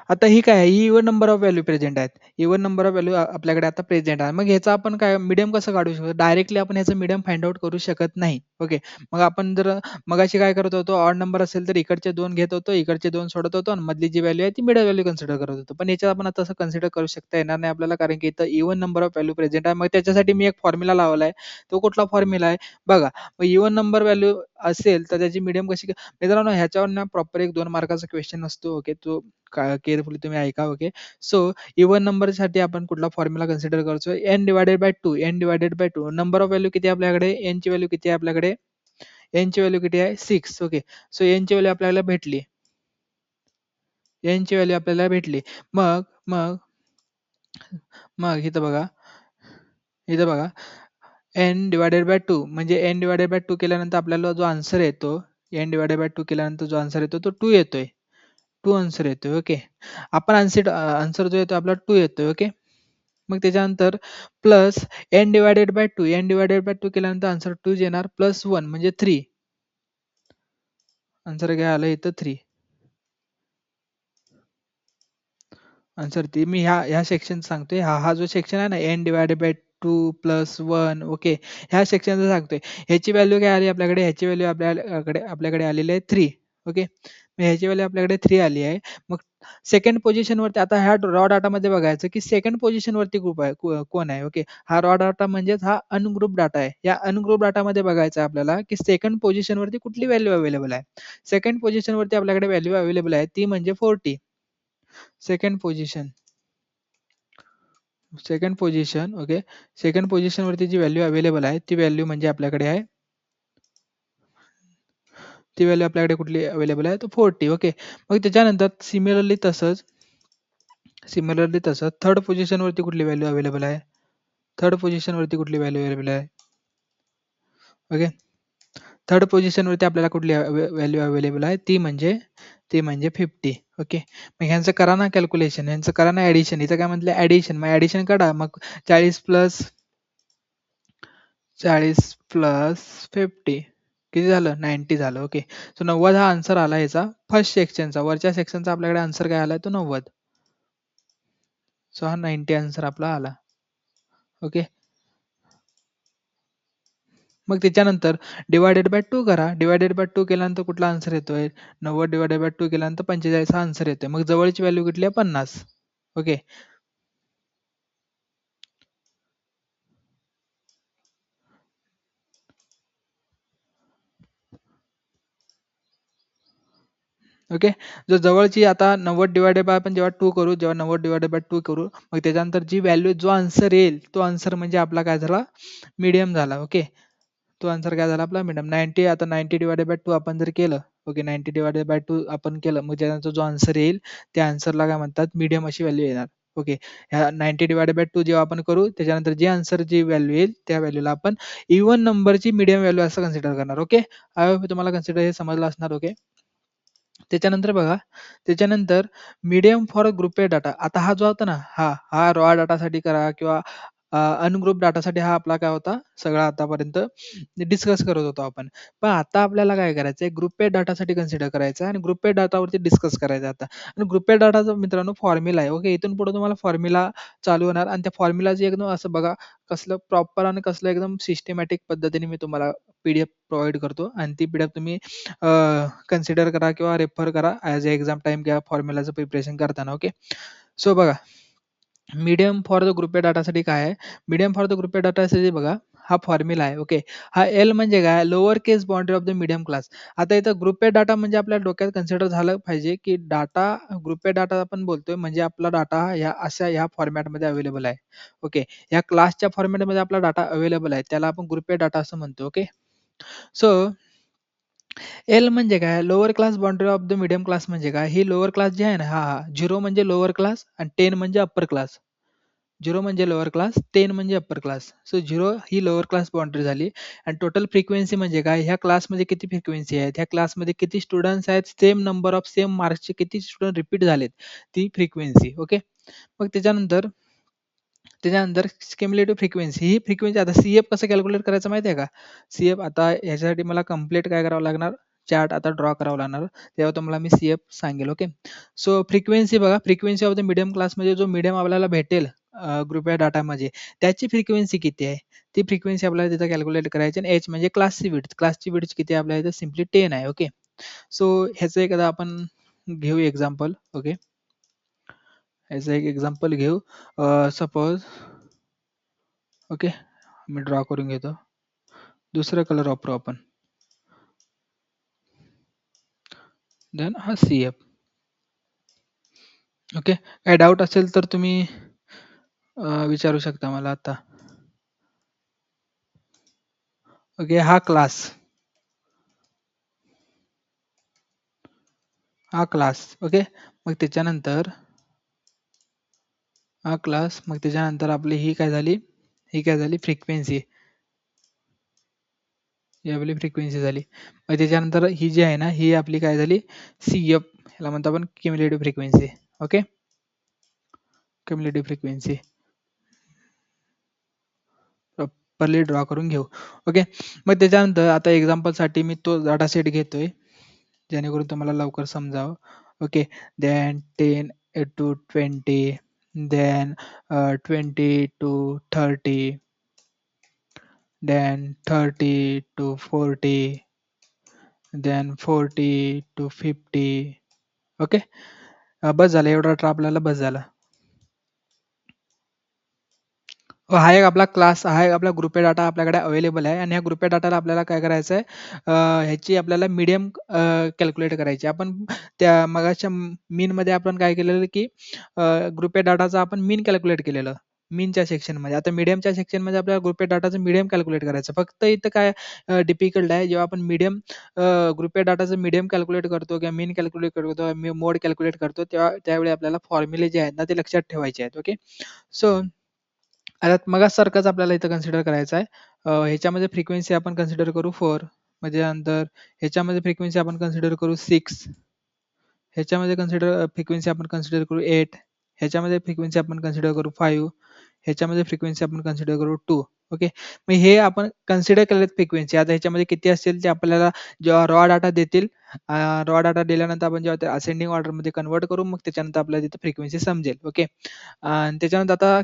आता ही काय आहे? ही even number of value present आहेत. इव्हन नंबर ऑफ व्हॅल्यू आपल्याकडे आता प्रेझेंट आहे. मग ह्याचा आपण काय मीडियम कसं काढू शकतो? डायरेक्टली आपण ह्याचं मीडियम फाइंड आउट करू शकत नाही. ओके. मग आपण जर मगाशी काय करत होतो? ऑड नंबर असेल तर इकडचे 2 घेत होतो, इकडचे 2 सोडत होतो आणि मधली जी व्हॅल्यू आहे ती मिडल व्हॅल्यू कन्सिडर करत होतो. पण याच्यात आपण आता तसं कन्सिडर करू शकता येणार नाही आपल्याला कारण की इथं even number of value present आहे. मग त्याच्यासाठी मी एक फॉर्म्युला लावला आहे. तो कुठला फॉर्म्युला आहे? बघा. मग इव्हन नंबर व्हॅल्यू असेल तर त्याची मीडियम कशी मित्रांनो ह्याच्यावर ना प्रॉपर एक 2 मार्काचा क्वेश्चन असतो. ओके. तो केअरफुली तुम्ही ऐका. ओके. सो इव्हन नंबरसाठी आपण कुठला फॉर्म्युला कन्सिडर करतो? n divided by 2. n divided by 2. Number of value किती आहे आपल्याकडे? n ची व्हॅल्यू किती आहे आपल्याकडे? n ची व्हॅल्यू किती आहे? 6. ओके. सो n ची व्हॅल्यू आपल्याला भेटली. n ची व्हॅल्यू आपल्याला भेटली. मग मग मग इथं बघा n डिवायडेड बाय 2 म्हणजे n डिवायडेड बाय 2 केल्यानंतर आपल्याला जो आन्सर येतो, n डिवायडेड बाय 2 केल्यानंतर जो आन्सर येतो तो 2 येतोय. 2 आन्सर येतोय. ओके. आपण आन्सर जो येतो आपला 2 येतोय. ओके. मग त्याच्यानंतर plus n divided by 2. n divided by 2 केल्यानंतर आन्सर 2 येणार प्लस 1 म्हणजे 3. आन्सर काय आलं इथं 3. आन्सर ती मी ह्या सेक्शन सांगतोय. हा जो सेक्शन आहे ना n divided by 2 plus 1 okay. ह्या सेक्शनचा सांगतोय. ह्याची व्हॅल्यू काय आली आपल्याकडे? ह्याची व्हॅल्यू आपल्याकडे आलेली आहे 3. ओके. मग ह्याची व्हॅल्यू आपल्याकडे 3 आली आहे. मग सेकंड पोझिशनवरती आता ह्या रॉ डाटामध्ये बघायचं की सेकंड पोझिशनवरती ग्रुप आहे कोण आहे? ओके. हा रॉ डाटा म्हणजेच हा अनग्रुप डाटा आहे. या अनग्रुप डाटामध्ये बघायचं आहे आपल्याला की सेकंड पोझिशनवरती कुठली व्हॅल्यू अवेलेबल आहे. सेकंड पोझिशनवरती आपल्याकडे व्हॅल्यू अवेलेबल आहे ती म्हणजे 40. Second position okay. सेकंड पोझिशनवरती जी व्हॅल्यू अवेलेबल आहे ती व्हॅल्यू म्हणजे आपल्याकडे आहे. ती व्हॅल्यू आपल्याकडे कुठली अवेलेबल आहे? तर 40. ओके. मग त्याच्यानंतर सिमिलरली तसंच थर्ड पोझिशनवरती कुठली व्हॅल्यू अवेलेबल आहे? थर्ड पोझिशनवरती कुठली व्हॅल्यू अवेलेबल आहे? ओके. थर्ड पोझिशनवरती आपल्याला कुठली व्हॅल्यू अवेलेबल आहे? ती म्हणजे 50. ओके. मग ह्यांचं करा ना कॅल्क्युलेशन, ह्यांचं करा ना ॲडिशन. इथं काय म्हटलं ॲडिशन. मग ॲडिशन काढा. मग 40 प्लस 50 किती झालं? 90 झालं. ओके. सो 90 हा आन्सर आला याचा फर्स्ट सेक्शनचा. वरच्या सेक्शनचा आपल्याकडे आन्सर काय आलाय? तो 90. सो हा 90 आन्सर आपला आला. ओके. मग त्याच्यानंतर डिवायडेड बाय 2 करा. डिवायडेड बाय 2 केल्यानंतर कुठला आन्सर येतोय? 90 डिवायडेड बाय 2 केल्यानंतर 45 हा आन्सर येतोय. मग जवळची व्हॅल्यू कुठली आहे? 50. ओके. ओके. जर जवळची आता 90 डिवायडेड बाय आपण जेव्हा 2 करू, जेव्हा 90 डिवायडेड बाय 2 करू, मग त्याच्यानंतर जी व्हॅल्यू जो आन्सर येईल, तो आन्सर म्हणजे आपला काय झाला? मीडियम झाला. ओके. तो आन्सर काय झाला आपला? मीडियम. 90 आता 90 डिवायडेड बाय 2 आपण जर केलं, ओके 90 डिवायडेड बाय 2 आपण केलं, मग त्यानंतर जो आन्सर येईल, त्या आन्सरला काय म्हणतात? मीडियम अशी व्हॅल्यू येणार. ओके. ह्या 90 डिवायडेड बाय 2 जेव्हा आपण करू, त्याच्यानंतर जी व्हॅल्यू येईल, त्या व्हॅल्यूला आपण इव्हन नंबरची मीडियम व्हॅल्यू असं कन्सिडर करणार. ओके. आय होप तुम्हाला कन्सिडर हे समजलं असणार. ओके. त्याच्यानंतर बघा, त्याच्यानंतर मीडियम फॉर ग्रुपेड डाटा. आता हा जो होता ना, हा रॉ डाटासाठी करा किंवा अनग्रुप डाटासाठी हा आपला काय होता सगळा आतापर्यंत डिस्कस करत होतो आपण. पण आता आपल्याला काय करायचंय ग्रुपेड डाटासाठी कन्सिडर करायचं आणि ग्रुपेड डाटावरती डिस्कस करायचं आता. आणि ग्रुपेड डाटाचा मित्रांनो फॉर्म्युला आहे. ओके, इथून पुढे तुम्हाला फॉर्म्युला चालू होणार आणि त्या फॉर्म्युलाची एकदम असं बघा कसलं प्रॉपर आणि कसलं एकदम सिस्टमॅटिक पद्धतीने मी तुम्हाला पीडीएफ प्रोव्हाइड करतो आणि ती पीडीएफ तुम्ही कन्सिडर करा किंवा रेफर करा ॲज अ एक्झाम टाइम किंवा फॉर्म्युलाचं प्रिपरेशन करताना. ओके, सो बघा मीडियम फॉर द ग्रुपेड डाटासाठी काय आहे? मीडियम फॉर द ग्रुपेड डाटासाठी बघा हा फॉर्म्युला आहे. ओके, हा एल म्हणजे काय lower case boundary of the medium class. आता इथं ग्रुपेड डाटा म्हणजे आपल्या डोक्यात कन्सिडर झालं पाहिजे की डाटा ग्रुपेड डाटा आपण बोलतोय म्हणजे आपला डाटा ह्या फॉर्मॅटमध्ये अवेलेबल आहे. ओके, या क्लासच्या फॉर्मॅटमध्ये आपला डाटा अवेलेबल आहे त्याला आपण ग्रुपेड डाटा असं म्हणतो. ओके, सो एल म्हणजे काय lower class boundary of the medium class म्हणजे काय ही लोअर क्लास जी आहे ना हा 0 म्हणजे लोअर क्लास आणि 10 म्हणजे अप्पर क्लास. 0 म्हणजे लोअर क्लास, 10 म्हणजे अप्पर क्लास. सो 0 ही लोअर क्लास बाउंड्री झाली आणि टोटल फ्रिक्वेन्सी म्हणजे काय? ह्या क्लासमध्ये किती फ्रिक्वेन्सी आहेत? ह्या क्लासमध्ये किती स्टुडंट्स आहेत? सेम नंबर ऑफ सेम मार्क्सचे किती स्टुडंट रिपीट झालेत? ती फ्रिक्वेन्सी. ओके. मग त्याच्यानंतर क्युम्युलेटिव्ह फ्रिक्वेन्सी ही फ्रिक्वेन्सी आता सीएफ कसं कॅल्क्युलेट करायचं माहिती आहे का? सीएफ आता ह्याच्यासाठी मला कंप्लीट काय करावं लागणार? चार्ट आता ड्रॉ करावं लागणार. तेव्हा तुम्हाला मी सीएफ सांगेल. ओके. सो फ्रिक्वेन्सी बघा फ्रिक्वेन्सी ऑफ द मीडियम क्लासमध्ये जो मीडियम आपल्याला भेटेल ग्रुप या डाटामध्ये त्याची फ्रिक्वेन्सी किती आहे? ती फ्रिक्वेन्सी आपल्याला तिथं कॅल्क्युलेट करायची आणि एच म्हणजे क्लासची विड्थ. क्लासची विड्थ किती आहे आपल्याला इथं सिम्पली 10 आहे. ओके. सो ह्याचं एखादा आपण घेऊ एक्झाम्पल. ओके. ह्याचं एक एक्झाम्पल घेऊ. सपोज ओके मी ड्रॉ करून घेतो. दुसरा कलर वापरू आपण. देन हा सीएफ. ओके, काय डाऊट असेल तर तुम्ही विचारू शकता मला आता. ओके, हा क्लास ओके. मग त्याच्यानंतर हा क्लास मग त्याच्यानंतर आपली ही काय झाली फ्रिक्वेन्सी. ही आपली फ्रिक्वेन्सी झाली. मग त्याच्यानंतर ही जी आहे ना ही आपली काय झाली सीएफ. ह्याला म्हणतो आपण cumulative frequency. Okay, cumulative frequency properly draw करून घेऊ. ओके, मग त्याच्यानंतर आता एक्झाम्पलसाठी मी तो डाटा सेट घेतोय जेणेकरून तुम्हाला लवकर समजावं. Okay, then 10 to 20, then 20 to 30, then 30 to 40, then 40 to 50. Okay, बस झालं एवढा डाटा आपल्याला बस झाला. हा एक आपला क्लास हा एक आपला ग्रुप डाटा आपल्याकडे अवेलेबल आहे आणि ह्या ग्रुप डाटाला आपल्याला काय करायचं आहे ह्याची आपल्याला मीडियम कॅल्क्युलेट करायची. आपण त्या मगाच्या मीनमध्ये आपण काय केलेलं की ग्रुप डाटाचा आपण मीन कॅल्क्युलेट केलेलं मीनच्या सेक्शनमध्ये. आता मीडियमच्या सेक्शनमध्ये आपल्याला ग्रुप डाटाचं मीडियम कॅल्क्युलेट करायचं. फक्त इथं काय डिफिकल्ट आहे जेव्हा आपण मीडियम ग्रुप डाटाचं मीडियम कॅल्क्युलेट करतो किंवा मीन कॅल्क्युलेट करतो मोड कॅल्क्युलेट करतो तेव्हा त्यावेळी आपल्याला फॉर्म्युले जे आहेत ना ते लक्षात ठेवायचे आहेत. ओके, सो आता मगाचसारखंच आपल्याला इथं कन्सिडर करायचं आहे. ह्याच्यामध्ये फ्रिक्वेन्सी आपण कन्सिडर करू 4. म्हणजे नंतर ह्याच्यामध्ये फ्रिक्वेन्सी आपण कन्सिडर करू 6. ह्याच्यामध्ये फ्रिक्वेन्सी आपण कन्सिडर करू 8. ह्याच्यामध्ये फ्रिक्वेन्सी आपण कन्सिडर करू 5. ह्याच्यामध्ये फ्रिक्वेन्सी आपण कन्सिडर करू 2. ओके, मग हे आपण कन्सिडर केलेत फ्रिक्वेन्सी. आता ह्याच्यामध्ये किती असतील ते आपल्याला जेव्हा रॉ डाटा देतील रॉ डाटा दिल्यानंतर आपण जेव्हा ते असेंडिंग ऑर्डरमध्ये कन्वर्ट करू मग त्याच्यानंतर आपल्याला तिथे फ्रिक्वेन्सी समजेल. ओके, आणि त्याच्यानंतर आता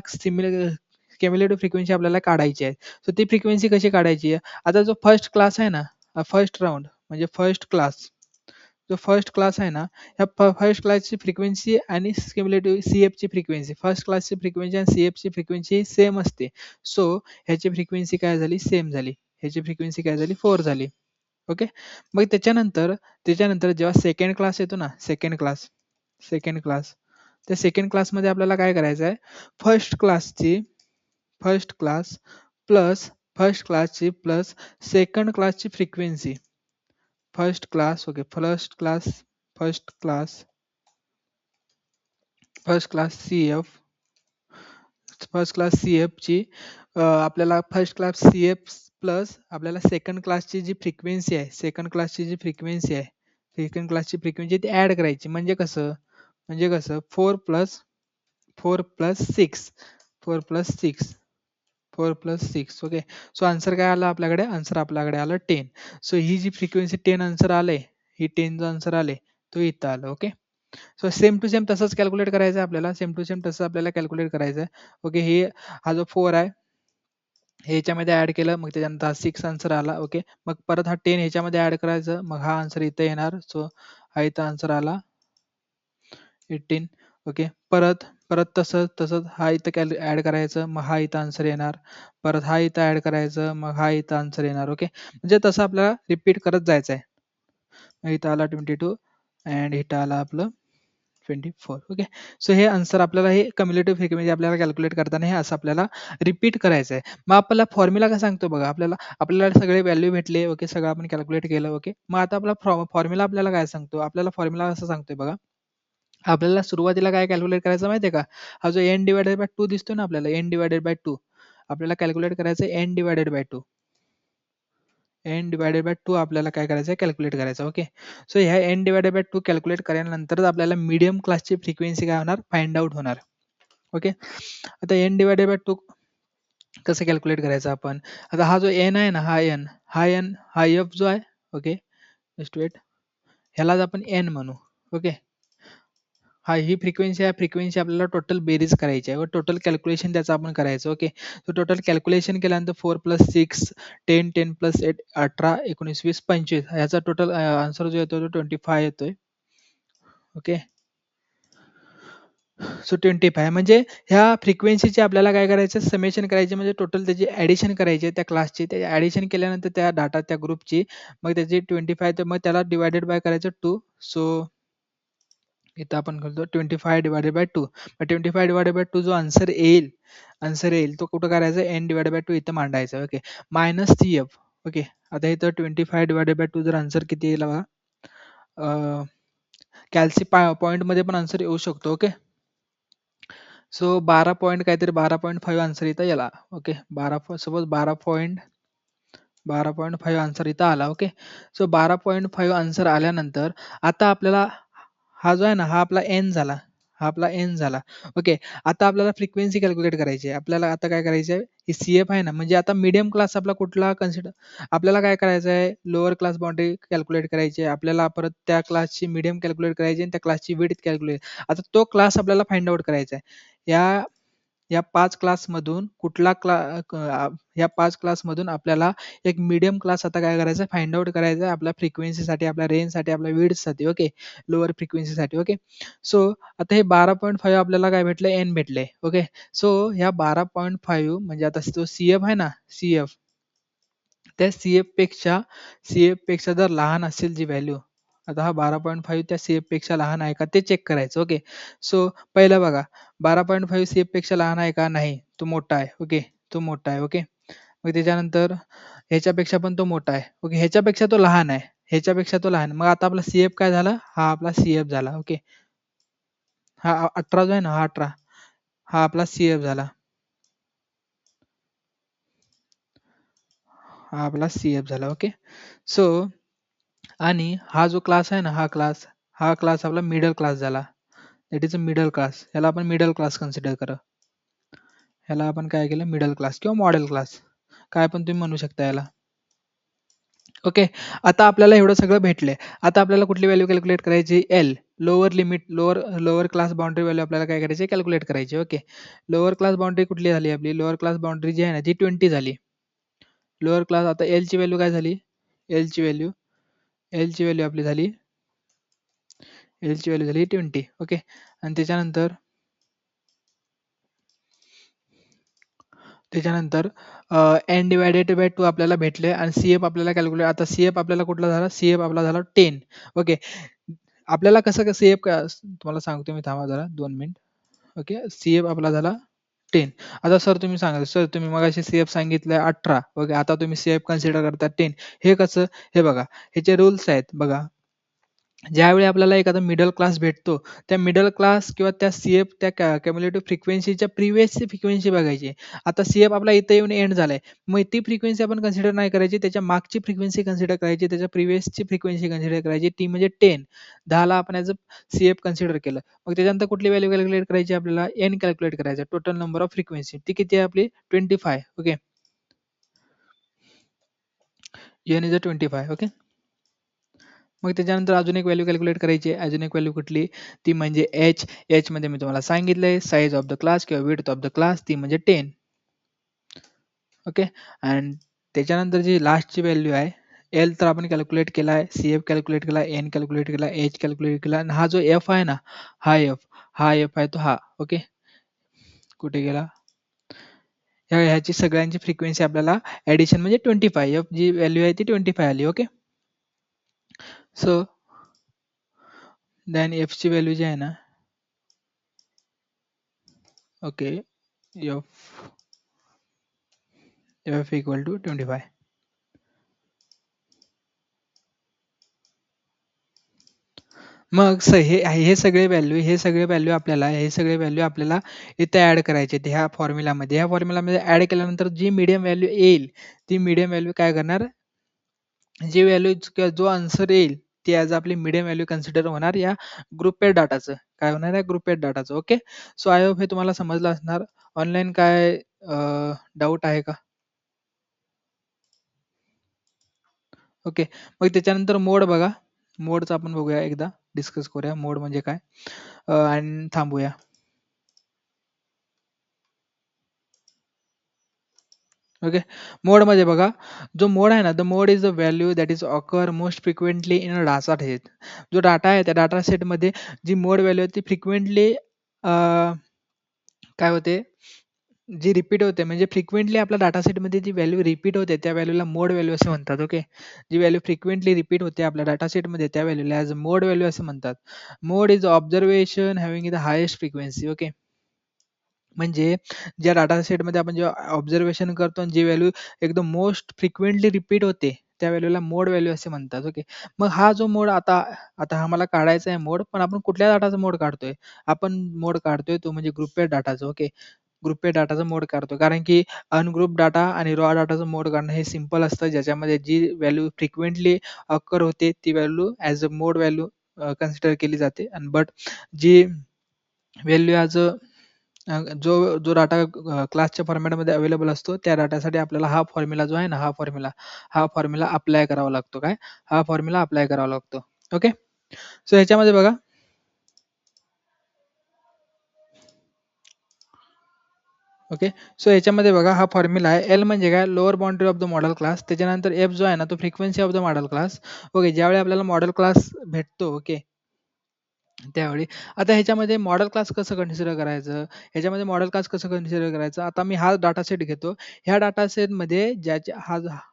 क्युम्युलेटिव्ह फ्रिक्वेन्सी आपल्याला काढायची आहे. सो ती फ्रिक्वेन्सी कशी काढायची आहे? आता जो फर्स्ट क्लास आहे ना फर्स्ट राऊंड म्हणजे फर्स्ट क्लास जो फर्स्ट क्लास आहे ना ह्या फर्स्ट क्लासची फ्रिक्वेन्सी आणि क्युम्युलेटिव्ह सीएफची फ्रिक्वेन्सी फर्स्ट क्लासची फ्रिक्वेन्सी आणि सीएफची फ्रिक्वेन्सी सेम असते. सो ह्याची फ्रिक्वेन्सी काय झाली सेम झाली. ह्याची फ्रिक्वेन्सी काय झाली 4 झाली. ओके, मग त्याच्यानंतर जेव्हा सेकंड क्लास येतो ना सेकंड क्लास त्या सेकंड क्लासमध्ये आपल्याला काय करायचं आहे फर्स्ट क्लास प्लस सेकंड क्लासची फ्रिक्वेन्सी फर्स्ट क्लास सीएफ ची आपल्याला फर्स्ट क्लास सीएफ प्लस आपल्याला सेकंड क्लासची जी फ्रिक्वेन्सी आहे सेकंड क्लासची फ्रिक्वेन्सी ती ऍड करायची. म्हणजे कसं 4 प्लस 6 4 प्लस 6 ओके. सो आन्सर काय आला आपल्याकडे? आन्सर आपल्याकडे आलं 10. सो ही जी फ्रिक्वेन्सी 10 आन्सर आले, ही 10 जो आन्सर आले, तो इथं आलं. Okay. So same to same तसंच कॅल्क्युलेट करायचं आहे आपल्याला. सेम टू सेम तसं आपल्याला कॅल्क्युलेट करायचं आहे. ओके. हा जो 4 आहे, हे ह्याच्यामध्ये ॲड केलं, मग त्याच्यानंतर हा 6 आन्सर आला. ओके. मग परत हा 10 ह्याच्यामध्ये ॲड करायचं, मग हा आन्सर इथं येणार. सो हा इथं आन्सर आला 18. ओके. परत परत तसंच हा इथं ॲड करायचं, मग हा इथं आन्सर येणार. परत हा इथं ॲड करायचं, मग हा इथं आन्सर येणार. ओके. म्हणजे तसं आपल्याला रिपीट करत जायचं आहे. मग इथं आला 22 अँड इथं आला आपलं 24. ओके. सो हे आन्सर आपल्याला हे कम्युलेटिव्ह फ्रिक्वेन्सी आपल्याला कॅल्क्युलेट करताना हे असं आपल्याला रिपीट करायचं आहे. मग आपला फॉर्म्युला काय सांगतो बघा, आपल्याला सगळे व्हॅल्यू भेटले. ओके. सगळं आपण कॅल्क्युलेट केलं. ओके. मग आता आपला फॉर्म्युला आपल्याला काय सांगतो? आपल्याला फॉर्म्युला असं सांगतोय बघा. आपल्याला सुरुवातीला काय कॅल्क्युलेट करायचं माहिती आहे का? हा जो n डिवायडेड बाय 2 दिसतो ना आपल्याला, n डिवायडेड बाय 2. आपल्याला कॅल्क्युलेट करायचं आहे n divided by 2. n divided by 2 आपल्याला काय करायचं आहे? कॅल्क्युलेट करायचं. ओके. सो ह्या n डिवायडेड बाय 2 कॅल्क्युलेट केल्यानंतरच आपल्याला मीडियम क्लासची फ्रिक्वेन्सी काय होणार? फाइंड आउट होणार. ओके. आता n डिवायडेड बाय 2 कसं कॅल्क्युलेट करायचं आपण? आता हा जो n आहे ना, हा f जो आहे. ओके. Just wait. ह्यालाच आपण n म्हणू. ओके. ही फ्रिक्वेन्सी आहे. फ्रिक्वेन्सी आपल्याला टोटल बेरीज करायची आहे व टोटल कॅल्क्युलेशन त्याचं आपण करायचं. ओके. सो टोटल कॅल्क्युलेशन केल्यानंतर 4 प्लस 6 10 10 प्लस 8 18 19 20 25 ह्याचा टोटल आन्सर जो येतो तो 25 येतोय. ओके. सो 25 म्हणजे ह्या फ्रिक्वेन्सीचे आपल्याला काय करायचं? समेशन करायचे, म्हणजे टोटल त्याची ॲडिशन करायची आहे त्या क्लासची. त्या ॲडिशन केल्यानंतर त्या डाटा त्या ग्रुपची, मग त्याची 25 तर मग त्याला डिवायडेड बाय करायचं 2. सो इथं आपण करतो 25 डिवायडेड बाय 2. मग 25 डिवायडेड बाय 2 जो आन्सर येईल तो कुठं करायचा? n डिवायडेड बाय 2 इथं मांडायचा. ओके. Minus CF. ओके. आता इथं 25 डिवायडेड बाय 2 जर आन्सर किती येईल बघा. कॅल्सी पॉईंटमध्ये पण आन्सर येऊ शकतो. ओके. सो 12 पॉईंट काहीतरी 12.5 आन्सर इथं याला. ओके. सपोज 12.5 आन्सर इथं आला. ओके. सो 12.5 आन्सर आल्यानंतर आता आपल्याला हा जो आहे ना, हा आपला n झाला. हा आपला n झाला. ओके. आता आपल्याला फ्रिक्वेन्सी कॅल्क्युलेट करायची आहे. आपल्याला आता काय करायचं आहे? ही CF आहे ना, म्हणजे आता मीडियम क्लास आपला कुठला आपल्याला काय करायचं आहे? लोअर क्लास बाउंड्री कॅल्क्युलेट करायची आहे. आपल्याला परत त्या क्लासची मीडियम कॅल्क्युलेट करायची आणि त्या क्लासची विड्थ कॅल्क्युलेट. आता तो क्लास आपल्याला फाइंड आउट करायचा आहे. या या 5 क्लासमधून कुठला या 5 क्लासमधून आपल्याला एक मीडियम क्लास आता काय करायचं? फाइंड आउट करायचा आहे आपल्या फ्रिक्वेन्सीसाठी, आपल्या रेंजसाठी, आपल्या विड्थसाठी. ओके. लोअर फ्रिक्वेन्सीसाठी. ओके. सो आता हे 12.5 आपल्याला काय भेटलं? n भेटले. ओके. सो ह्या 12.5 म्हणजे आता तो CF आहे ना, CF, त्या CF पेक्षा जर लहान असेल जी व्हॅल्यू, आता हा 12.5 त्या CF पेक्षा लहान आहे का ते चेक करायचं. ओके. सो पहिलं बघा, 12.5 CF पेक्षा लहान आहे का? नाही, तो मोठा आहे. ओके. तो मोठा आहे. ओके. मग त्याच्यानंतर ह्याच्यापेक्षा पण तो मोठा आहे. ओके. ह्याच्यापेक्षा तो लहान आहे. ह्याच्यापेक्षा तो लहान. मग आता आपला CF काय झाला? हा आपला CF झाला. ओके. हा 18 जो आहे ना, हा 18 हा आपला CF झाला. हा आपला CF झाला. ओके. सो आणि हा जो क्लास आहे ना, हा क्लास आपला मिडल क्लास झाला. That is a middle class. ह्याला आपण मिडल क्लास कन्सिडर करा. ह्याला आपण काय केलं? मिडल क्लास किंवा मॉडेल क्लास, काय पण तुम्ही म्हणू शकता याला. ओके. आता आपल्याला एवढं सगळं भेटलंय. आता आपल्याला कुठली व्हॅल्यू कॅल्क्युलेट करायची? L. Lower limit, lower class boundary value आपल्याला काय करायची? कॅल्क्युलेट करायची. ओके. लोअर क्लास बाउंड्री कुठली झाली आपली? लोअर क्लास बाउंड्री जी आहे ना, ती 20 झाली. लोअर क्लास आता L ची व्हॅल्यू काय झाली? L ची व्हॅल्यू L ची व्हॅल्यू आपली झाली L ची व्हॅल्यू झाली 20. ओके. आणि त्याच्यानंतर n डिवायडेड बाय 2 आपल्याला भेटले आणि CF आपल्याला कॅल्क्युलेट. आता CF आपल्याला कुठला झाला? CF आपला झाला 10. ओके. आपल्याला कसं CF तुम्हाला सांगतो मी, थांबा जरा 2 मिनिट. ओके. CF आपला झाला 10. आता सर तुम्ही सांगा, सर तुम्ही मगाशी CF सांगितलंय 18. ओके. आता तुम्ही CF कन्सिडर करता 10. हे कसं? हे बघा, ह्याचे रूल्स आहेत बघा. ज्यावेळी आपल्याला एखादा मिडल क्लास भेटतो, त्या मिडल क्लास किंवा त्या सी-एफ त्या क्युम्युलेटिव्ह फ्रिक्वेन्सीच्या प्रिव्हियसची फ्रिक्वेन्सी बघायची. आता सी-एफ आपला इथे येऊन एंड झालाय. मग ती फ्रिक्वेन्सी आपण कन्सिडर नाही करायची. त्याच्या मागची फ्रिक्वेन्सी कन्सिडर करायची. त्याच्या प्रिव्हियसची फ्रिक्वेन्सी कन्सिडर करायची. ती म्हणजे 10. 10ला आपण ॲज अ सी-एफ कन्सिडर केलं. मग त्याच्यानंतर कुठली व्हॅल्यू कॅल्क्युलेट करायची आपल्याला? एन कॅल्क्युलेट करायचं. Total number of frequency. ती किती आहे आपली? 25. Okay. N is a 25. Okay. मग त्याच्यानंतर अजून एक व्हॅल्यू कॅल्क्युलेट करायची आहे. अजून एक व्हॅल्यू कुठली? ती म्हणजे एच. एचमध्ये मी तुम्हाला सांगितलंय साइज ऑफ द क्लास किंवा विड्थ ऑफ द क्लास ती म्हणजे 10. ओके. अँड त्याच्यानंतर जी लास्टची व्हॅल्यू आहे एल तर आपण कॅल्क्युलेट केला आहे, सी-एफ कॅल्क्युलेट केला, एन कॅल्क्युलेट केला, एच कॅल्क्युलेट केला आणि हा जो एफ आहे ना, हा एफ आहे तो हा. ओके. कुठे गेला? ह्याची सगळ्यांची फ्रिक्वेन्सी आपल्याला ॲडिशन म्हणजे 25. एफ जी व्हॅल्यू आहे ती 25 आली. ओके. सो देन एफची व्हॅल्यू जी आहे ना, ओके, एफ इक्वल टू 25. मग हे सगळे व्हॅल्यू आपल्याला इथे ॲड करायचे आहेत ह्या फॉर्म्युलामध्ये. ह्या फॉर्म्युलामध्ये ॲड केल्यानंतर जी मीडियम व्हॅल्यू येईल, ती मीडियम व्हॅल्यू काय करणार? जी व्हॅल्यू किंवा जो आन्सर येईल, ती ॲज आपली मीडियम व्हॅल्यू कन्सिडर होणार या ग्रुपेड डाटाचं. काय होणार आहे? ग्रुपेड डाटाचं. ओके. सो आय होप हे तुम्हाला समजलं असणार. ऑनलाईन काय डाऊट आहे का? ओके. मग त्याच्यानंतर मोड बघा. मोडचं आपण बघूया एकदा, डिस्कस करूया मोड म्हणजे काय आणि थांबूया. ओके. मोडमध्ये बघा, जो मोड आहे ना, the mode is the value that is occur most frequently in a data set. जो डाटा आहे त्या डाटा सेटमध्ये जी मोड व्हॅल्यू आहे ती फ्रिक्वेंटली काय होते, जी रिपीट होते म्हणजे फ्रिक्वेंटली आपल्या डाटा सेटमध्ये जी व्हॅल्यू रिपीट होते त्या व्हॅल्यूला मोड व्हॅल्यू असे म्हणतात. ओके. जी व्हॅल्यू फ्रिक्वेंटली रिपीट होते आपल्या डाटा सेटमध्ये त्या व्हॅल्यूला ॲज मोड व्हॅल्यू असे म्हणतात. Mode is observation having the highest frequency. Okay. म्हणजे ज्या डाटा सेटमध्ये आपण जेव्हा ऑब्झर्वेशन करतो आणि जी व्हॅल्यू एकदम मोस्ट फ्रिक्वेंटली रिपीट होते, त्या व्हॅल्यूला मोड व्हॅल्यू असे म्हणतात. ओके. मग हा जो मोड आता आता हा मला काढायचा आहे मोड, पण आपण कुठल्या डाटाचा मोड काढतोय? आपण मोड काढतोय तो म्हणजे ग्रुपेड डाटाचा. ओके. ग्रुपेड डाटाचा मोड काढतो. कारण की अनग्रुप डाटा आणि रॉ डाटाचं मोड काढणं हे सिंपल असतं, ज्याच्यामध्ये जी व्हॅल्यू फ्रिक्वेंटली ऑकर होते ती value as a mode value consider केली जाते. आणि बट जी व्हॅल्यू ॲज अ जो जो डाटा क्लासच्या फॉर्मॅटमध्ये अवेलेबल असतो, त्या डाटासाठी आपल्याला हा फॉर्म्युला जो आहे ना, हा फॉर्म्युला अप्लाय करावा लागतो. काय? हा फॉर्म्युला अप्लाय करावा लागतो. ओके. सो ह्याच्यामध्ये बघा, ओके. सो ह्याच्यामध्ये बघा हा फॉर्म्युला आहे. एल म्हणजे काय? Lower boundary of the model class. त्याच्यानंतर एफ जो आहे ना, तो frequency of the model class. Okay. ज्यावेळी आपल्याला मॉडेल क्लास भेटतो, ओके, त्यावेळी आता ह्याच्यामध्ये मॉडेल क्लास कसं कन्सिडर करायचं? ह्याच्यामध्ये मॉडेल क्लास कसं कन्सिडर करायचं? आता मी हा डाटा सेट घेतो. ह्या डाटा सेटमध्ये ज्याच्या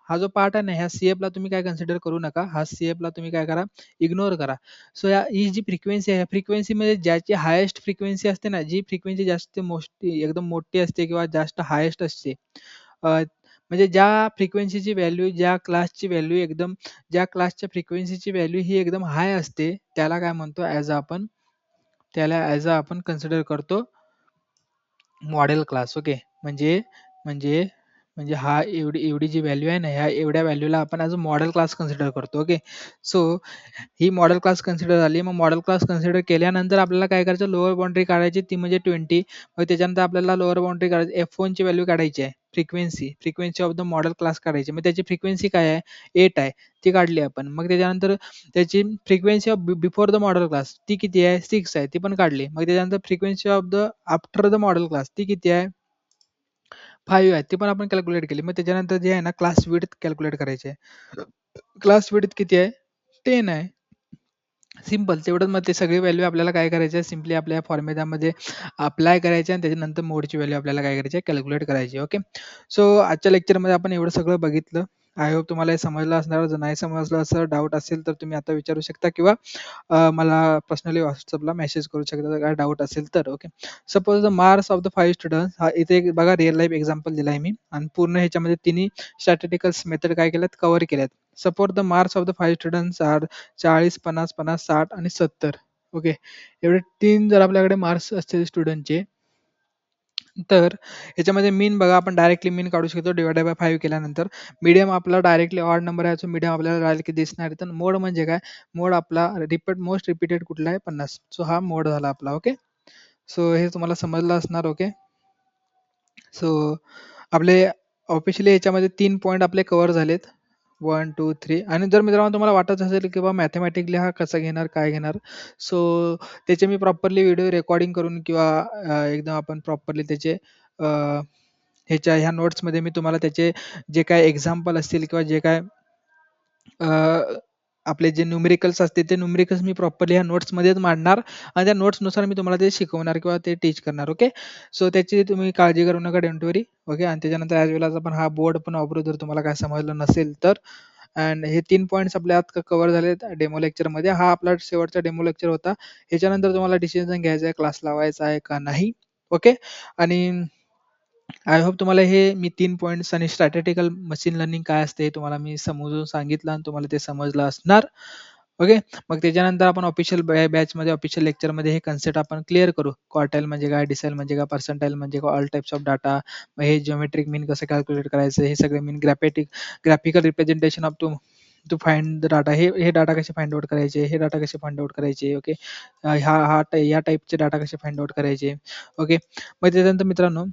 हा जो पार्ट आहे ना, ह्या सी-एफला तुम्ही काय कन्सिडर करू नका. हा सी-एफला तुम्ही काय करा? इग्नोर करा. सो ही जी फ्रिक्वेन्सी आहे, फ्रिक्वेन्सीमध्ये ज्याची हायेस्ट फ्रिक्वेन्सी असते ना, जी फ्रिक्वेन्सी जास्त मोठी एकदम मोठी असते किंवा जास्त हायेस्ट असते, अ, म्हणजे ज्या क्लासच्या फ्रिक्वेन्सीची व्हॅल्यू ही एकदम हाय असते, त्याला ॲज आपण कन्सिडर करतो मॉडेल क्लास. ओके. म्हणजे म्हणजे म्हणजे हा एवढी एवढी जी व्हॅल्यू आहे ना, ह्या एवढ्या व्हॅल्यूला आपण as a model class consider करतो. ओके. सो ही मॉडेल क्लास कन्सिडर झाली. मग मॉडेल क्लास कन्सिडर केल्यानंतर आपल्याला काय करायचं? लोअर बाउंड्री काढायची, ती म्हणजे 20. मग त्याच्यानंतर आपल्याला लोअर बाउंड्री काढायची, F1ची व्हॅल्यू काढायची आहे. Frequency of the model class काढायची. मग त्याची फ्रिक्वेन्सी काय आहे? 8 आहे. ती काढली आपण. मग त्याच्यानंतर त्याची frequency of before the model class ती किती आहे? 6 आहे. ती पण काढली. मग त्याच्यानंतर frequency of the after the model class ती किती आहे? 5 आहे. ती पण आपण कॅल्क्युलेट केली. मग त्याच्यानंतर जे आहे ना, क्लास विड्थ कॅल्क्युलेट करायची आहे. क्लास विड्थ किती आहे? 10 आहे. सिंपल तेवढंच. मग ते सगळी व्हॅल्यू आपल्याला काय करायची आहे? सिम्पली आपल्या फॉर्म्युलामध्ये अप्लाय करायची आणि त्याच्यानंतर मोडची व्हॅल्यू आपल्याला काय करायची आहे? कॅल्क्युलेट करायची. ओके. सो आजच्या लेक्चरमध्ये आपण एवढं सगळं बघितलं. आय होप तुम्हाला हे समजलं असणार. जर नाही समजलं असं डाऊट असेल तर तुम्ही आता विचारू शकता किंवा मला पर्सनली WhatsAppला मेसेज करू शकता जर काय डाऊट असेल तर. Okay. Suppose the marks of the 5 students हा इथे एक बघा रिअल लाईफ एक्झाम्पल दिलाय मी आणि पूर्ण ह्याच्यामध्ये तिन्ही स्टॅटिस्टिकल्स मेथड काय केल्यात कव्हर केल्यात. Suppose the marks of the 5 students are 40, 50, 50, 60 आणि 70. ओके. एवढे 3 जर आपल्याकडे मार्क्स असतील स्टुडंटचे तर याच्यामध्ये मीन बघा आपण डायरेक्टली मीन काढू शकतो डिवाइडेड बाय 5 केल्यानंतर. मीडियम आपला डायरेक्टली ऑड नंबर आहे तो मीडियम आपल्याला डायरेक्टली दिसणार आहे. तर मोड म्हणजे काय? मोड आपला मोस्ट रिपीटेड कुठला आहे 50. सो हा मोड झाला आपला. ओके. सो हे तुम्हाला समजलं असणार. ओके. सो आपले ऑफिशियली याच्यामध्ये 3 पॉइंट आपले कव्हर झालेत. 1, 2, 3 आणि जर मित्रांनो तुम्हाला वाटत असेल की बाबा मॅथेमॅटिकली हा कसा घेणार, काय घेणार? सो त्याचे मी प्रॉपरली व्हिडिओ रेकॉर्डिंग करून किंवा एकदम आपण प्रॉपरली त्याचे अ, ह्या नोट्समध्ये मी तुम्हाला त्याचे जे काही एक्झाम्पल असतील किंवा जे काय आपले जे न्यूमेरिकल्स असतील ते न्यूमेरिकल्स मी प्रॉपरली ह्या नोट्समध्येच मांडणार आणि त्या नोट्सनुसार मी तुम्हाला ते शिकवणार किंवा ते टीच करणार. ओके. सो त्याची तुम्ही काळजी करू नका, डोंट वरी. ओके. आणि त्याच्यानंतर ॲज वेल एज आपण हा बोर्ड पण वापरू जर तुम्हाला काय समजलं नसेल तर. अँड हे 3 पॉइंट्स आपल्या आत कव्हर झालेत डेमो लेक्चरमध्ये. हा आपला शेवटचा डेमो लेक्चर होता. ह्याच्यानंतर तुम्हाला डिसिजन घ्यायचा आहे क्लास लावायचा आहे का नाही. ओके. आणि आय होप तुम्हाला हे मी 3 पॉइंट्स आणि स्ट्रॅटेजिकल मशीन लर्निंग काय असते हे तुम्हाला मी समजून सांगितलं आणि तुम्हाला ते समजलं असणार. ओके. मग त्याच्यानंतर आपण ऑफिशियल बॅचमध्ये ऑफिशियल लेक्चरमध्ये हे कन्सेप्ट आपण क्लिअर करू. क्वार्टाईल म्हणजे काय, डिसाईल म्हणजे काय, पर्सेंटाईल म्हणजे काय, ऑल टाइप्स ऑफ डाटा, मग हे जिओमेट्रिक मीन कसं कॅल्क्युलेट करायचं, हे सगळे mean graphical representation of to find the data, हे डाटा कसे फाइंड आउट करायचे, हे डाटा कसे फाइंड आउट करायचे. ओके. या टाईपचे डाटा कसे फाइंड आउट करायचे. ओके. मग त्याच्यानंतर मित्रांनो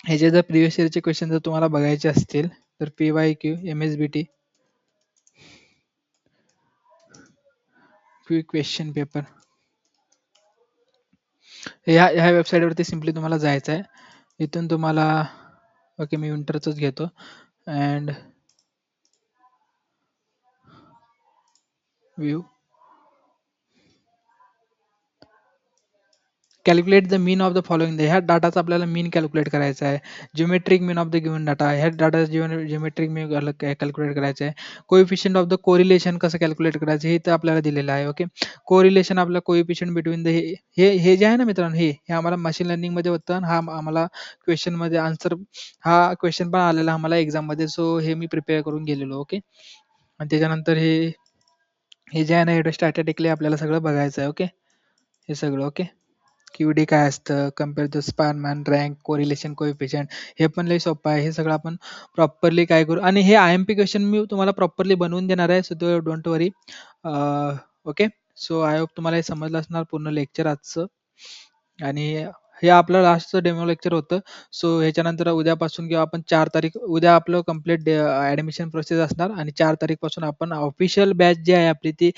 ह्याचे जर प्रिव्हियस इयरचे क्वेश्चन जर तुम्हाला बघायचे असतील तर PYQ, MSBT quick question paper ह्या वेबसाईटवरती सिम्पली तुम्हाला जायचं आहे. इथून तुम्हाला ओके मी विंटरचंच घेतो and view calculate the mean of the following. ह्या डाटाचा आपल्याला मीन कॅल्क्युलेट करायचा आहे. Geometric mean of the given data, ह्या डाटा जिओमेट्रिक मीन कॅल्क्युलेट करायचं आहे. कोएफिशियंट ऑफ द कोरिलेशन कसं कॅल्क्युलेट करायचं हे इथं आपल्याला दिलेलं आहे. ओके. कोरिलेशन आपलं कोएफिशियंट बिटवीन द हे जे आहे ना मित्रांनो हे आम्हाला मशीन लर्निंगमध्ये होतं आणि हा आम्हाला क्वेश्चनमध्ये आन्सर हा क्वेश्चन पण आलेला आम्हाला एक्झाममध्ये. सो हे मी प्रिपेअर करून गेलेलो. ओके. आणि त्याच्यानंतर हे जे आहे ना हे स्टॅटिस्टिकली आपल्याला सगळं बघायचं आहे. ओके. हे सगळं. ओके. क्यूडी काय असतं, compare to Spearman rank, correlation coefficient हे पण लई सोपं आहे. हे सगळं आपण प्रॉपरली काय करू आणि हे IMP क्वेश्चन मी तुम्हाला प्रॉपरली बनवून देणार आहे. So don't worry. Okay. So I hope तुम्हाला हे समजलं असणार पूर्ण लेक्चर आजचं. आणि हे आपलं लास्टचं डेमो लेक्चर होतं. सो ह्याच्यानंतर उद्यापासून किंवा आपण 4 तारीख उद्या आपलं कंप्लीट ॲडमिशन प्रोसेस असणार आणि 4 तारीखपासून आपण ऑफिशियल बॅच जी आहे आपली ती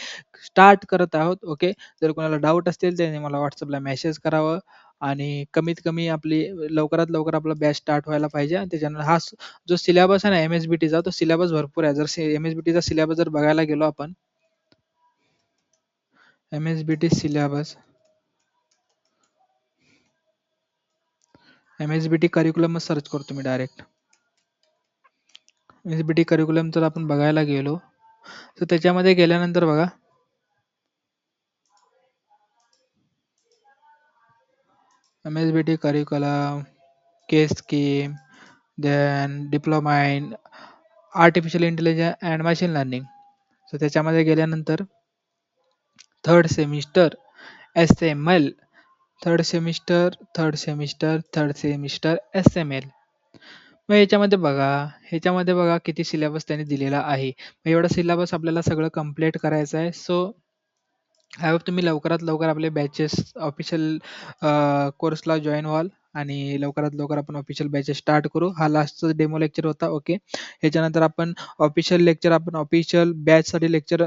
स्टार्ट करत आहोत. ओके. जर कोणाला डाऊट असतील त्याने मला WhatsAppला मेसेज करावं आणि कमीत कमी आपली लवकरात लवकर आपला बॅच स्टार्ट व्हायला पाहिजे. आणि त्याच्यानंतर जो सिलेबस आहे ना MSBTचा तो सिलेबस भरपूर आहे. जर MSBTचा सिलेबस जर बघायला गेलो आपण MSBT सिलेबस MSBT करिक्युलमच सर्च करतो मी डायरेक्ट. MSBT करिक्युलम जर आपण बघायला गेलो तर त्याच्यामध्ये गेल्यानंतर बघा MSBT curriculum, case scheme, then diploma in artificial intelligence and machine learning. So त्याच्यामध्ये गेल्यानंतर third semester SML, third semester SML. मग ह्याच्यामध्ये बघा किती सिलेबस त्यांनी दिलेला आहे. मग एवढा सिलेबस आपल्याला सगळं कंप्लीट करायचं आहे. सो आय होप तुम्ही लवकरात लवकर आपले बॅचेस ऑफिशियल कोर्सला जॉईन व्हाल आणि लवकरात लवकर आपण ऑफिशियल बॅचेस स्टार्ट करू. हा लास्टचा डेमो लेक्चर होता. ओके. ह्याच्यानंतर आपण ऑफिशियल बॅचसाठी लेक्चर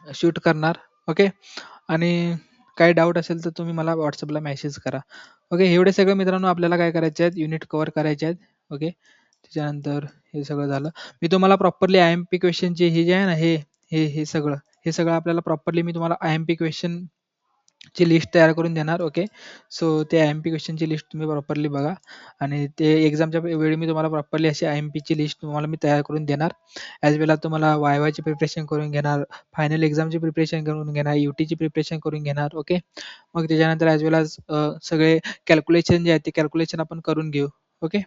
शूट करणार. ओके. आणि काही डाऊट असेल तर तुम्ही मला WhatsAppला मेसेज करा. ओके. एवढे सगळं मित्रांनो आपल्याला काय करायचे आहेत युनिट कव्हर करायचे आहेत. ओके. त्याच्यानंतर हे सगळं झालं. मी तुम्हाला प्रॉपरली IMP क्वेश्चनचे हे जे आहे ना हे सगळं आपल्याला प्रॉपरली मी तुम्हाला IMP क्वेश्चन ची लिस्ट तयार करून देणार. ओके. सो ते IMP क्वेश्चनची लिस्ट तुम्ही प्रॉपरली बघा आणि ते एक्झामच्या वेळी मी तुम्हाला प्रॉपरली अशी IMPची लिस्ट तुम्हाला मी तयार करून देणार. ॲज वेल तुम्हाला वायवाची प्रिपरेशन करून घेणार, फायनल एक्झामची प्रिपरेशन करून घेणार, UTची प्रिपरेशन करून घेणार. ओके. मग त्याच्यानंतर ॲज वेल सगळे कॅल्क्युलेशन जे आहे ते कॅल्क्युलेशन आपण करून घेऊ. ओके.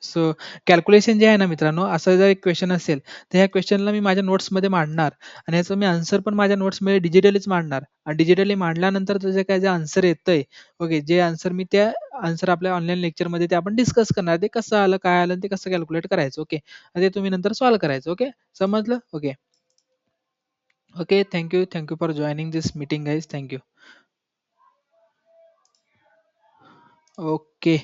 सो कॅल्क्युलेशन जे आहे ना मित्रांनो, असं जर एक क्वेश्चन असेल, तर ह्या क्वेश्चनला मी माझ्या नोट्समध्ये मांडणार आणि याचं मी आन्सर पण माझ्या नोट्समध्ये डिजिटलीच मांडणार आणि डिजिटली मांडल्यानंतर त्याचे काय जे आन्सर येतंय, ओके, जे आन्सर मी त्या आन्सर आपल्या ऑनलाईन लेक्चरमध्ये ते आपण डिस्कस करणार. ते कसं आलं, काय आलं, आणि ते कसं कॅल्क्युलेट करायचं. ओके. आणि ते तुम्ही नंतर सॉल्व्ह करायचं. ओके. समजलं? Okay. Okay. Thank you. Thank you for joining this meeting guys. Thank you. Okay.